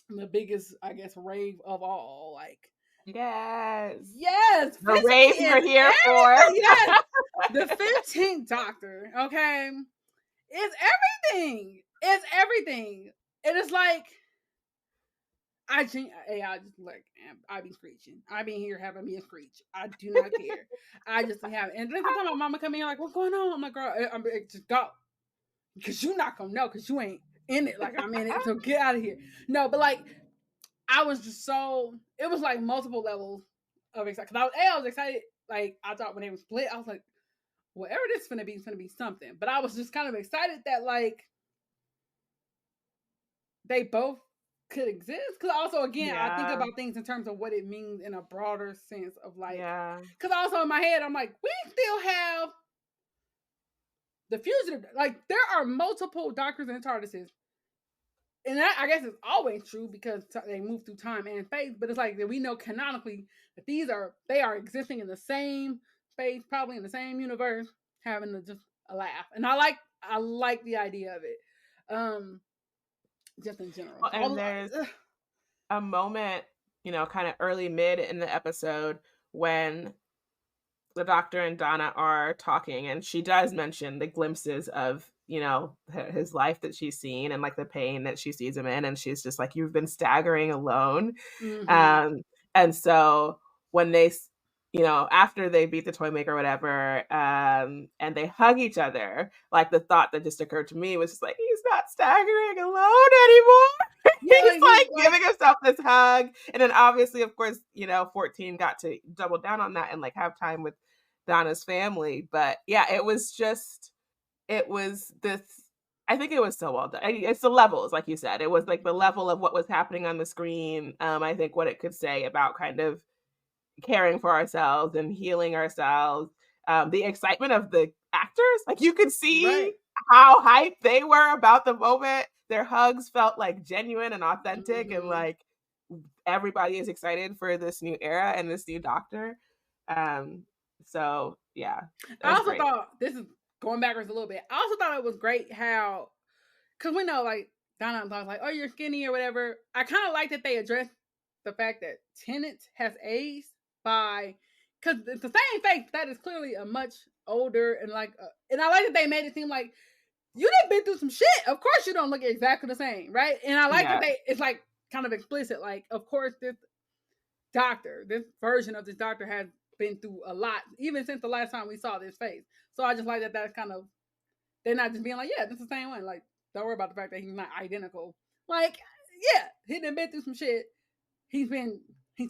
the biggest, I guess, rave of all. Like, Yes. The rave you're here for. Yes. The 15th Doctor, okay, is everything. It's everything. And it's like, I just like, I be screeching. I be here having me a screech. I do not care. I just have it. And then sometimes my mama come in like, what's going on? I'm like, girl, I'm just go. Because you not gonna know because you ain't in it like I'm in it. So get out of here. No, but like, I was just so, it was like multiple levels of excitement. Because I was excited. Like, I thought when they were split, I was like, whatever this is going to be something. But I was just kind of excited that like they both could exist. Because also, again, I think about things in terms of what it means in a broader sense of like, because also in my head, I'm like, we still have the fugitive. Like, there are multiple Doctors and TARDISes. And that, I guess, is always true because they move through time and space. But it's like that we know canonically that they are existing in the same space, probably in the same universe, having just a laugh. And I like the idea of it. Just in general. Well, and there's a moment, kind of early mid in the episode when the Doctor and Donna are talking, and she does mention the glimpses of, his life that she's seen and like the pain that she sees him in. And she's just like, you've been staggering alone. Mm-hmm. And so when they, after they beat the toy maker or whatever, and they hug each other, like the thought that just occurred to me was just like, he's not staggering alone anymore. Yeah, he's like giving himself this hug. And then obviously, of course, 14 got to double down on that and like have time with Donna's family. But yeah, it was this, I think it was so well done. It's the levels, like you said. It was like the level of what was happening on the screen. I think what it could say about kind of caring for ourselves and healing ourselves. The excitement of the actors, like you could see how hyped they were about the moment. Their hugs felt like genuine and authentic, and like everybody is excited for this new era and this new Doctor. So yeah, I also thought, this is going backwards a little bit, I also thought it was great how, because we know like Donna was like, oh, you're skinny or whatever. I kind of like that they addressed the fact that Tennant has aged by, because it's the same face that is clearly a much older and like, and I like that they made it seem like you done been through some shit. Of course you don't look exactly the same, right? And I like that it's like kind of explicit, like, of course this version of this Doctor has been through a lot, even since the last time we saw this face. So I just like that that's kind of, they're not just being like, yeah, this is the same one. Like, don't worry about the fact that he's not identical. Like, yeah, he done been through some shit. He's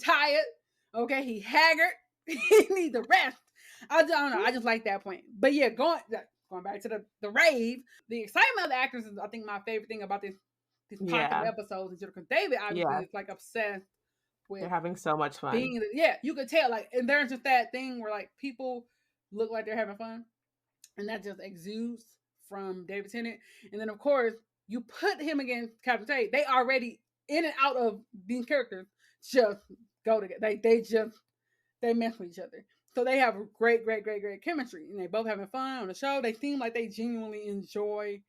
tired. Okay, he haggard. He needs a rest. I don't know. I just like that point. But yeah, going back to the rave, the excitement of the actors is, I think, my favorite thing about this pocket of episodes. Because David obviously is like obsessed with. They're having so much fun. You could tell. Like, and there's just that thing where like people look like they're having fun, and that just exudes from David Tennant. And then of course you put him against Captain Tate. They already in and out of these characters just go together. They mess with each other. So they have great chemistry, and they both having fun on the show. They seem like they genuinely enjoy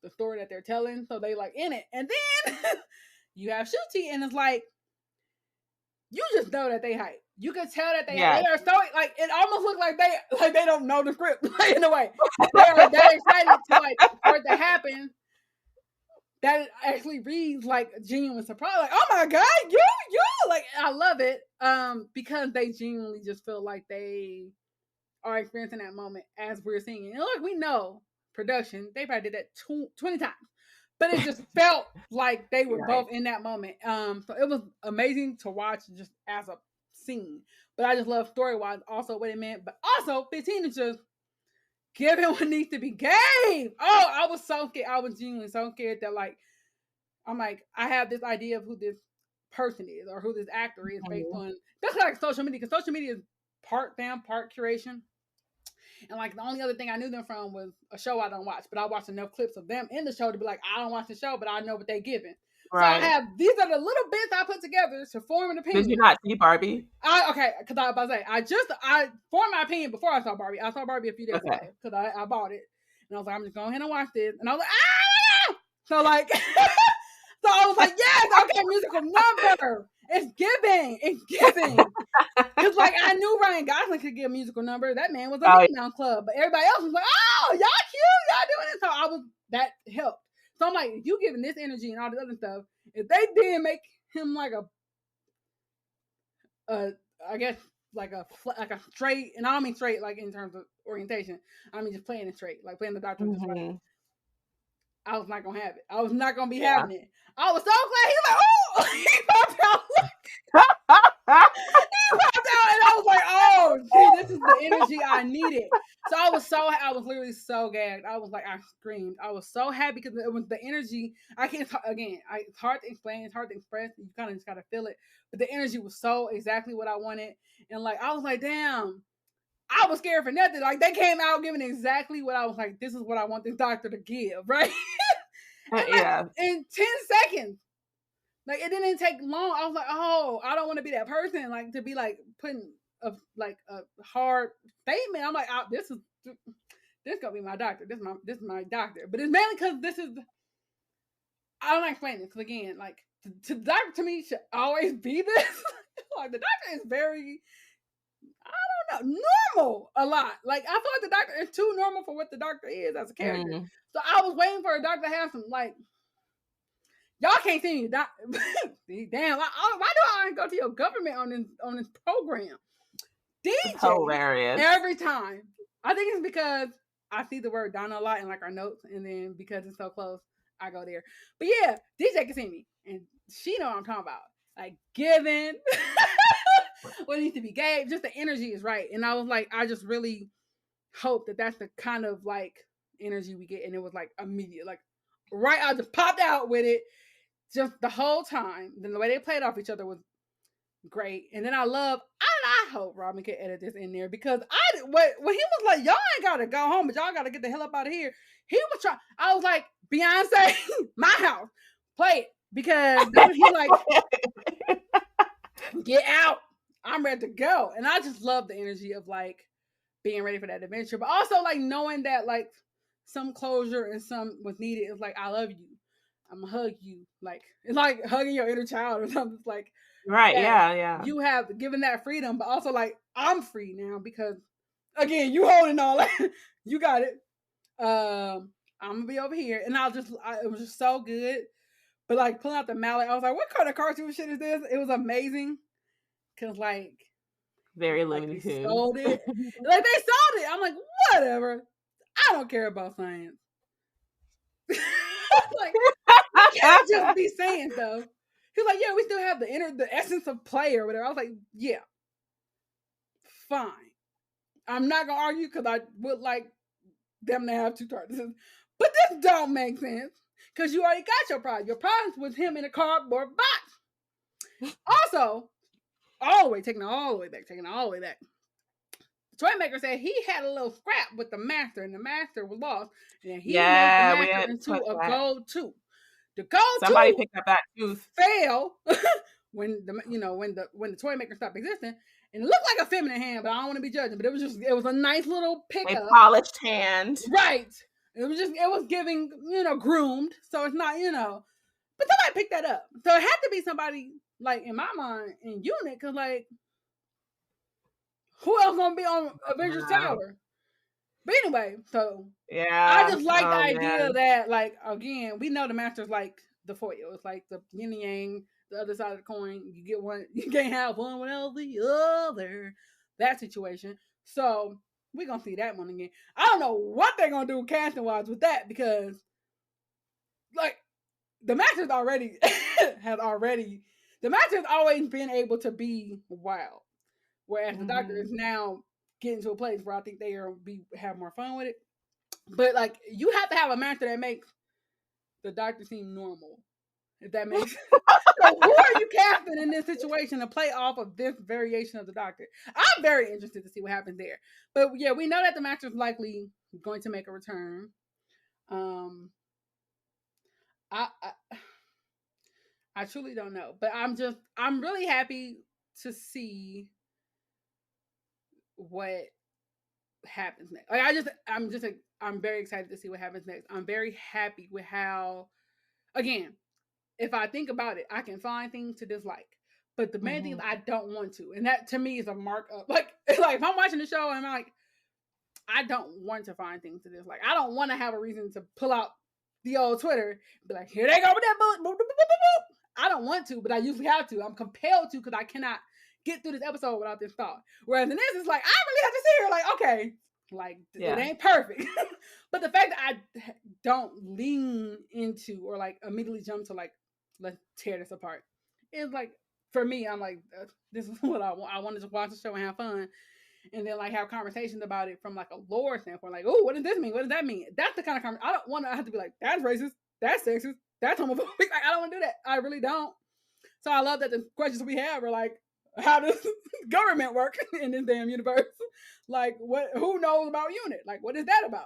the story that they're telling. So they like in it. And then you have Shuti, and it's like, you just know that they hype. You can tell that they are so, like, it almost looks like they don't know the script, like, in a way. They are that excited to like for it to happen that it actually reads like a genuine surprise. Like, oh my God, you, like, I love it. Because they genuinely just feel like they are experiencing that moment as we're seeing it. And look, we know production, they probably did that 20 times. But it just felt like they were both in that moment. So it was amazing to watch just as a scene. But I just love story-wise also what it meant. But also 15 is just giving what needs to be gave. Oh, I was so scared. I was genuinely so scared that like, I'm like, I have this idea of who this person is or who this actor is based on. That's like social media, because social media is part them, part curation. And like the only other thing I knew them from was a show I don't watch, but I watched enough clips of them in the show to be like, I don't watch the show, but I know what they're giving. Right. So these are the little bits I put together to form an opinion. Did you not see Barbie? Okay, because I was about to say, I formed my opinion before I saw Barbie. I saw Barbie a few days ago because I bought it. And I was like, I'm just going ahead and watch this. And I was like, ah! So like, so I was like, yes, okay, musical number. It's giving. It's like, I knew Ryan Gosling could give a musical number. That man was a Mickey Mouse Club. But everybody else was like, oh, y'all cute. Y'all doing it. So that helped. So I'm like, you giving this energy and all this other stuff, if they didn't make him like I guess like a straight, and I don't mean straight like in terms of orientation. I mean just playing it straight, like playing the Doctor just right. I was not gonna have it. I was not gonna be having it. I was so glad he was like, oh, he popped out. He popped out, and I was like, oh, gee, this is the energy I needed. So I was literally so gagged. I was like, I screamed. I was so happy because it was the energy. I can't again. It's hard to explain. It's hard to express. You kind of just gotta feel it. But the energy was so exactly what I wanted, and like I was like, damn. I was scared for nothing. Like they came out giving exactly what I was like. This is what I want this doctor to give, right? And like in 10 seconds, like it didn't take long. I was like, oh, I don't want to be that person. Like to be like putting a hard statement. I'm like, oh, this gonna be my doctor. This is my doctor. But it's mainly because this is. I don't explain this because again, like the doctor to me should always be this. Like the doctor is very. I don't know, normal a lot. Like I feel like the doctor is too normal for what the doctor is as a character. So I was waiting for a doctor to have some like. Y'all can't see me. Damn, why do I go to your government on this program? DJ hilarious every time. I think it's because I see the word Donna a lot in like our notes, and then because it's so close, I go there. But yeah, DJ can see me, and she know what I'm talking about. Like giving what needs to be gave. Just the energy is right, and I was like, I just really hope that that's the kind of like energy we get, and it was like immediate, like right. I just popped out with it. Just the whole time. Then the way they played off each other was great. And then I hope Robyn can edit this in there because when he was like, y'all ain't gotta go home, but y'all gotta get the hell up out of here. He was trying. I was like, Beyonce, my house, play it because he's like, get out. I'm ready to go. And I just love the energy of like being ready for that adventure, but also like knowing that like some closure and some was needed. It's like I love you. I'm gonna hug you. Like it's like hugging your inner child or something. It's like right, yeah. You have given that freedom, but also like I'm free now because again, you holding all that. You got it. I'm gonna be over here, and it was just so good. But like pulling out the mallet, I was like, what kind of cartoon shit is this? It was amazing because like very like Looney they Tunes. sold it. Like they sold it. I'm like, whatever. I don't care about science. Like, you can't just be saying stuff. He's like, yeah, we still have the essence of play or whatever. I was like, yeah, fine. I'm not gonna argue because I would like them to have two TARDISes, but this don't make sense because you already got your prize. Your prize was him in a cardboard box. Also, taking it all the way back. The toy maker said he had a little scrap with the master, and the master was lost, and he made the master into a gold tooth. The gold somebody tooth picked up that tooth. Fail when the toy maker stopped existing, and it looked like a feminine hand, but I don't want to be judging. But it was a nice little pickup, a polished hand, right? It was giving groomed, so it's not But somebody picked that up, so it had to be somebody like in my mind in unit, because like who else gonna be on Avengers Tower? But anyway, so yeah, I just like the idea that like again we know the master's like the foil. It's like the yin and yang, the other side of the coin. You get one, you can't have one without the other. That situation. So we're gonna see that one again. I don't know what they're gonna do casting wise with that because like the master's already the master's always been able to be wild. Whereas the doctor is now getting to a place where I think they have more fun with it. But like you have to have a master that makes the doctor seem normal. If that makes sense. So who are you casting in this situation to play off of this variation of the doctor? I'm very interested to see what happens there. But yeah, we know that the master is likely going to make a return. I truly don't know. But I'm really happy to see what happens next. Like I'm very excited to see what happens next. I'm very happy with how, again, if I think about it, I can find things to dislike. But the main thing is I don't want to. And that to me is a mark of like if I'm watching the show and I'm like, I don't want to find things to dislike. I don't want to have a reason to pull out the old Twitter and be like, here they go with that book. Boop, boop, boop, boop. I don't want to, but I usually have to. I'm compelled to because I cannot get through this episode without this thought. Whereas in this, it's like, I really have to sit here like, okay, like it ain't perfect. But the fact that I don't lean into or like immediately jump to like, let's tear this apart. It's like, for me, I'm like, this is what I want. I wanted to watch the show and have fun. and then like have conversations about it from like a lore standpoint. Like, oh, what does this mean? What does that mean? That's the kind of conversation. I don't want to have to be like, that's racist, that's sexist, that's homophobic. Like, I don't want to do that. I really don't. So I love that the questions we have are like, how does government work in this damn universe? Like, who knows about UNIT? Like, what is that about?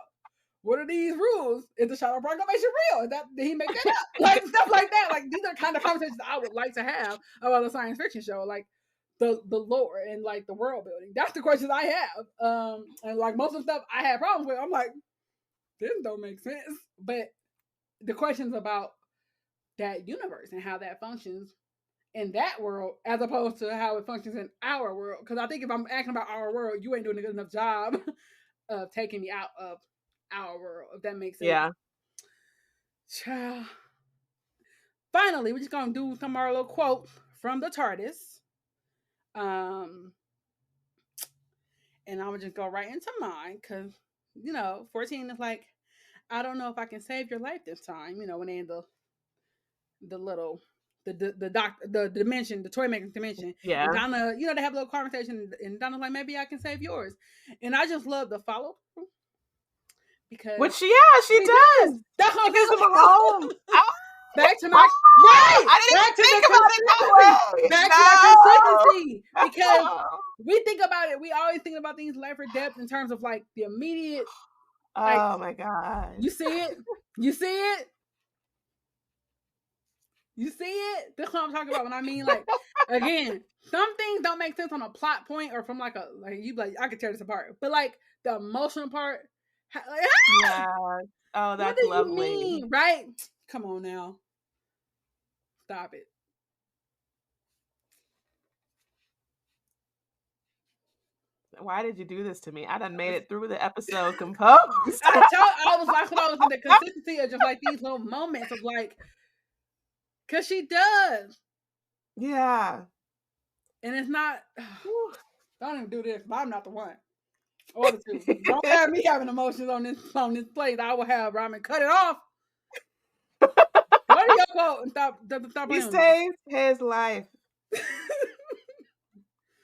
What are these rules? Is the Shadow Proclamation real? Did he make that up? Like, stuff like that. Like, these are the kind of conversations I would like to have about a science fiction show. Like, the lore and, like, the world building. That's the questions I have. And, like, most of the stuff I had problems with, I'm like, this don't make sense. But the questions about that universe and how that functions in that world as opposed to how it functions in our world. Because I think if I'm asking about our world, you ain't doing a good enough job of taking me out of our world, if that makes sense. Yeah. Child. Finally, we're just gonna do some more little quotes from the TARDIS. And I'm gonna just go right into mine because 14 is like, I don't know if I can save your life this time. When they in the little the dimension, the toy making dimension. Yeah. And Donna, they have a little conversation, and Donna's like, maybe I can save yours. And I just love the follow through. Because she does. That's what gives him a home. Back to my right. I didn't think about it that way. Back to that consistency. Because we think about it, we always think about things life or death in terms of like the immediate. Like, oh my god! You see it? You see it? You see it? That's what I'm talking about when I mean, like, again, some things don't make sense on a plot point or from like I could tear this apart, but like the emotional part. Yeah. Oh, that's lovely. What do you mean, right? Come on now. Stop it. Why did you do this to me? I done made it through the episode composed. I was in the consistency of just like these little moments of like, because she does. Yeah. And it's not, don't even do this. I'm not the one. Or the two. Don't have me having emotions on this place. I will have Robyn cut it off. Go to your quote and stop. He saved his life.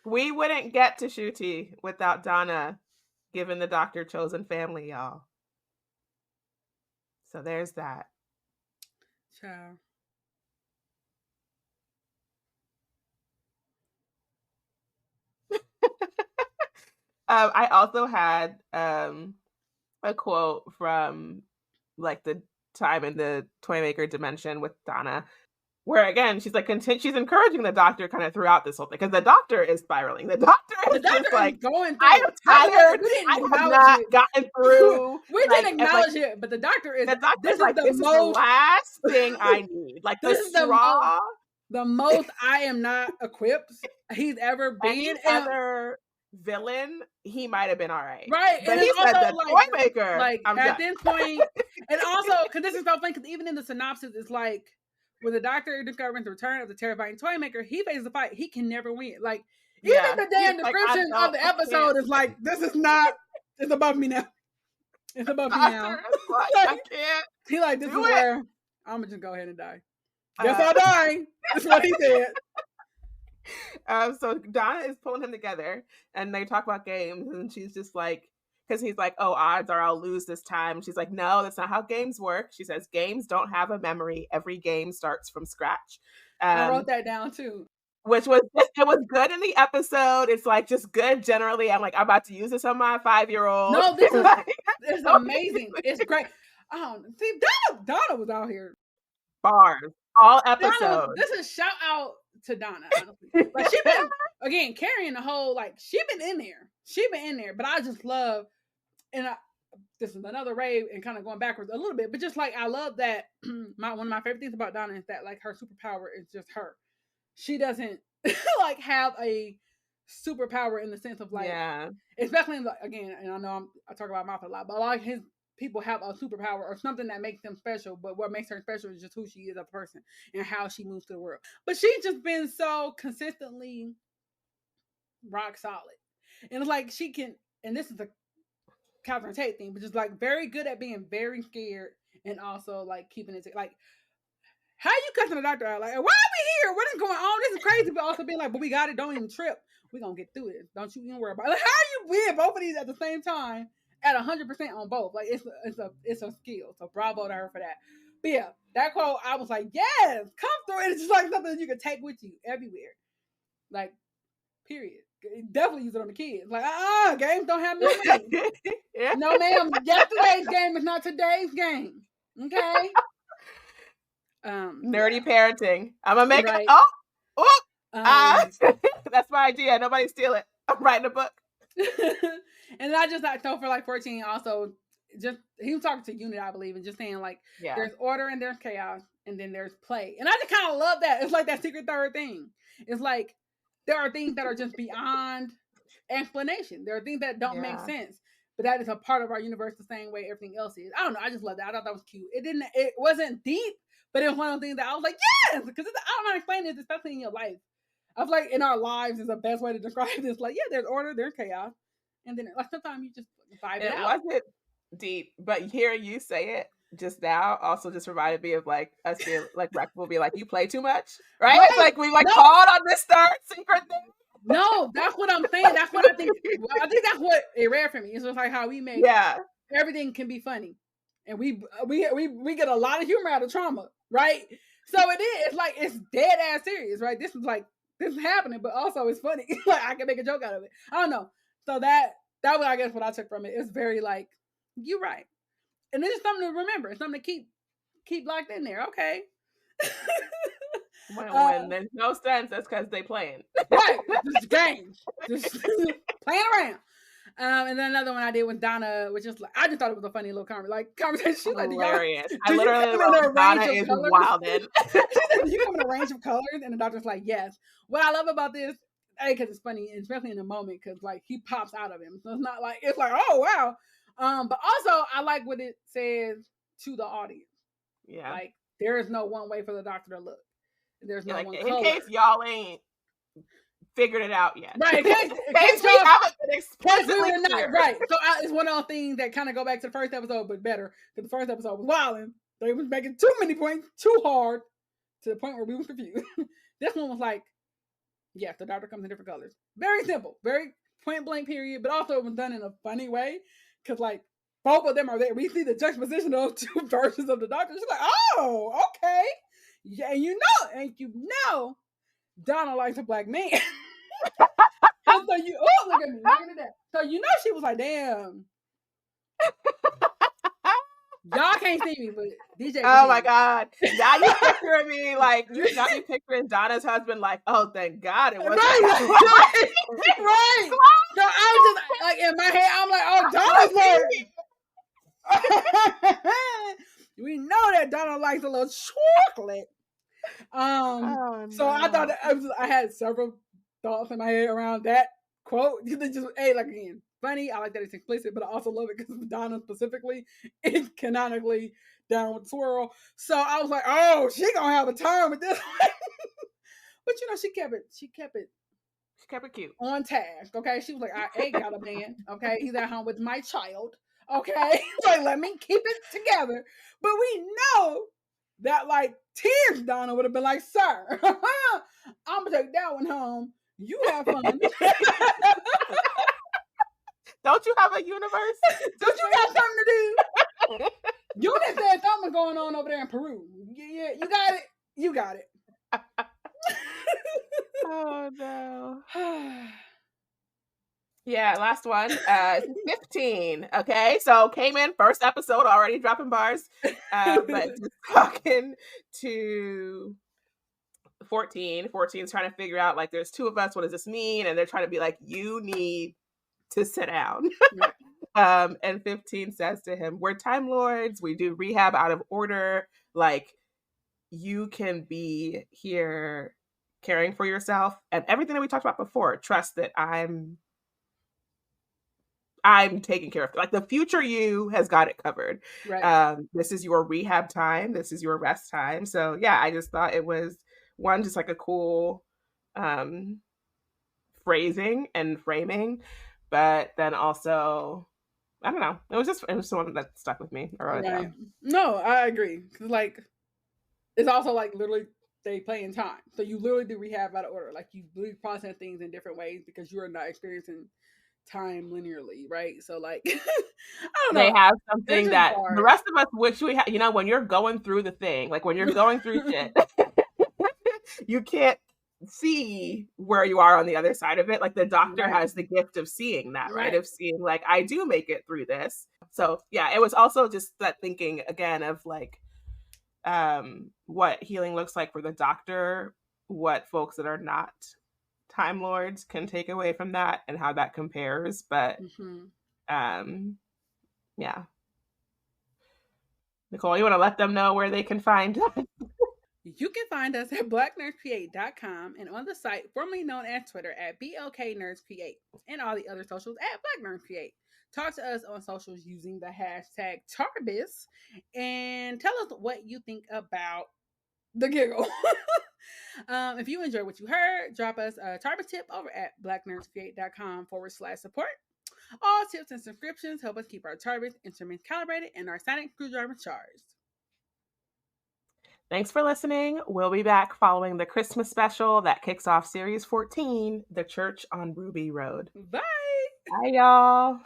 We wouldn't get to Ncuti without Donna giving the doctor chosen family, y'all. So there's that. Ciao. I also had a quote from like the time in the Toymaker dimension with Donna, where again she's like she's encouraging the doctor kind of throughout this whole thing because the doctor is spiraling. The doctor is just like, going through. I am tired. I have not gotten through. We didn't acknowledge it, but the doctor is. This is the last thing I need. Like this is the most I am not equipped he's ever been. Any other villain, he might have been all right. Right. But and he said also the Toymaker. Like at this point, and also because this is so funny because even in the synopsis, it's like when the doctor discovers the return of the terrifying Toymaker, he faces the fight. He can never win. Like even the damn description of the episode is like, this is not. It's above me now. It's above me now. Like, I can't. He like this is where I'm gonna just go ahead and die. Guess I'll die. That's what he said. So Donna is pulling him together and they talk about games and she's just like, because he's like, oh, odds are I'll lose this time. She's like, no, that's not how games work. She says games don't have a memory. Every game starts from scratch. I wrote that down too. Which was it was good in the episode. It's like just good generally. I'm like, I'm about to use this on my 5-year-old. No, this is it's amazing. It's great. See, Donna was out here. Bars. All episodes. This is shout out to Donna, honestly. Like she been again carrying the whole she been in there. But I just love, and this is another rave and kind of going backwards a little bit, but just like I love that one of my favorite things about Donna is that like her superpower is just her. She doesn't like have a superpower in the sense of like, especially in again, and I know I talk about Mouth a lot, but like his people have a superpower or something that makes them special, but what makes her special is just who she is as a person and how she moves through the world. But she's just been so consistently rock solid. And it's like she can, and this is a Catherine Tate thing, but just like very good at being very scared and also like keeping it like, how you cussing the doctor out? Like, why are we here? What is going on? This is crazy. But also being like, but we got it. Don't even trip. we're gonna get through this. Don't you even worry about it. Like, how you win both of these at the same time at 100% on both? Like it's a skill. So bravo to her for that. But yeah, that quote, I was like, yes, come through. And it's just like something you can take with you everywhere. Like, period. Definitely use it on the kids. Like, games don't have no name. Yeah. No, ma'am. Yesterday's game is not today's game. Okay. Nerdy parenting. I'm gonna make right. That's my idea. Nobody steal it. I'm writing a book. And I just so for like 14 also just he was talking to Unit, I believe, and just saying like there's order and there's chaos and then there's play. And I just kind of love that. It's like that secret third thing. It's like there are things that are just beyond explanation. There are things that don't make sense. But that is a part of our universe the same way everything else is. I don't know. I just love that. I thought that was cute. It wasn't deep, but it was one of the things that I was like, yes! Because I don't know how to explain this, especially in your life. I feel like in our lives is the best way to describe this. Like, yeah, there's order, there's chaos. And then like sometimes you just vibe it out. It wasn't deep, but hearing you say it just now also just reminded me of like us being like Rex will be like, you play too much, right? Like we called on this third secret thing. No, that's what I'm saying. That's what I think. I think that's what it read for me. It's just like how we make everything can be funny, and we get a lot of humor out of trauma, right? So it is. It's like it's dead ass serious, right? This is happening, but also it's funny. Like I can make a joke out of it. I don't know. So that was, I guess, what I took from it. It's very like, you're right. And it's something to remember. It's something to keep locked in there. Okay. When there's no sense, that's because they playing. Right. Just games. Just playing around. And then another one I did with Donna, which is like, I just thought it was a funny little conversation. She's like, hilarious. I literally wrote Donna is wildin'. She said, do you come in a range of colors? And the doctor's like, yes. What I love about this, because it's funny, especially in the moment, because like he pops out of him. So it's not like, it's like, oh, wow. But also, I like what it says to the audience. Yeah. Like, there is no one way for the doctor to look. There's no one color. In case y'all ain't figured it out yet. Right. In case we haven't been explicitly clear. Right. So it's one of those things that kind of go back to the first episode, but better. Because the first episode was wilding. They was making too many points, too hard, to the point where we were confused. This one was like, yes, the doctor comes in different colors. Very simple. Very point blank period. But also it was done in a funny way. Because like, both of them are there. We see the juxtaposition of those two versions of the doctor. She's like, oh, okay. Yeah, and you know, Donna likes a black man. So look at me, look at that. So you know she was like, damn. Y'all can't see me, but DJ. Oh my God. Now you picturing me like you picturing Donna's husband like, oh thank God it wasn't. Right. So I was just like in my head, I'm like, oh Donna's like we know that Donna likes a little chocolate. So I thought I had several thoughts in my head around that quote. Just like again, funny. I like that it's explicit, but I also love it because Donna specifically is canonically down with the swirl. So I was like, oh, she gonna have a time with this one. But you know, she kept it cute on task. Okay, she was like, I ain't got a man. Okay, he's at home with my child. Okay, like let me keep it together. But we know that like tears Donna would have been like, sir, I'm gonna take that one home. You have fun. Don't you have a universe? Don't you got something to do? You just said something going on over there in Peru. Yeah, you got it. You got it. Oh no. Yeah, last one. 15. Okay, so came in first episode already dropping bars, but just talking to 14. 14's trying to figure out like there's two of us. What does this mean? And they're trying to be like, you need to sit down. And 15 says to him, we're Time Lords. We do rehab out of order. Like you can be here caring for yourself and everything that we talked about before. Trust that I'm taking care of it. Like the future you has got it covered. Right. This is your rehab time. This is your rest time. So yeah, I just thought it was one, just like a cool phrasing and framing, but then also, I don't know. It was someone that stuck with me. Right. No, I agree. Cause like, it's also like literally they play in time. So you literally do rehab out of order. Like you really process things in different ways because you are not experiencing time linearly, right? So like I don't They know. have It's something just that the bars. rest of us wish we had. You know, when you're going through the thing, like when you're going through shit, you can't see where you are on the other side of it. Like the doctor Right. has the gift of seeing that, right? Right. Of seeing like, I do make it through this. So yeah, it was also just that thinking again of like what healing looks like for the doctor, what folks that are not Time Lords can take away from that, and how that compares. But yeah. Nicole, you want to let them know where they can find us? You can find us at blacknerdscreate.com and on the site formerly known as Twitter at BLKNerdsCreate and all the other socials at BlackNerdsCreate. Talk to us on socials using the hashtag TARBIS and tell us what you think about the giggle. If you enjoyed what you heard, drop us a TARBIS tip over at blacknerdscreate.com/support. All tips and subscriptions help us keep our TARBIS instruments calibrated and our sonic screwdriver charged. Thanks for listening. We'll be back following the Christmas special that kicks off Series 14, The Church on Ruby Road. Bye. Bye, y'all.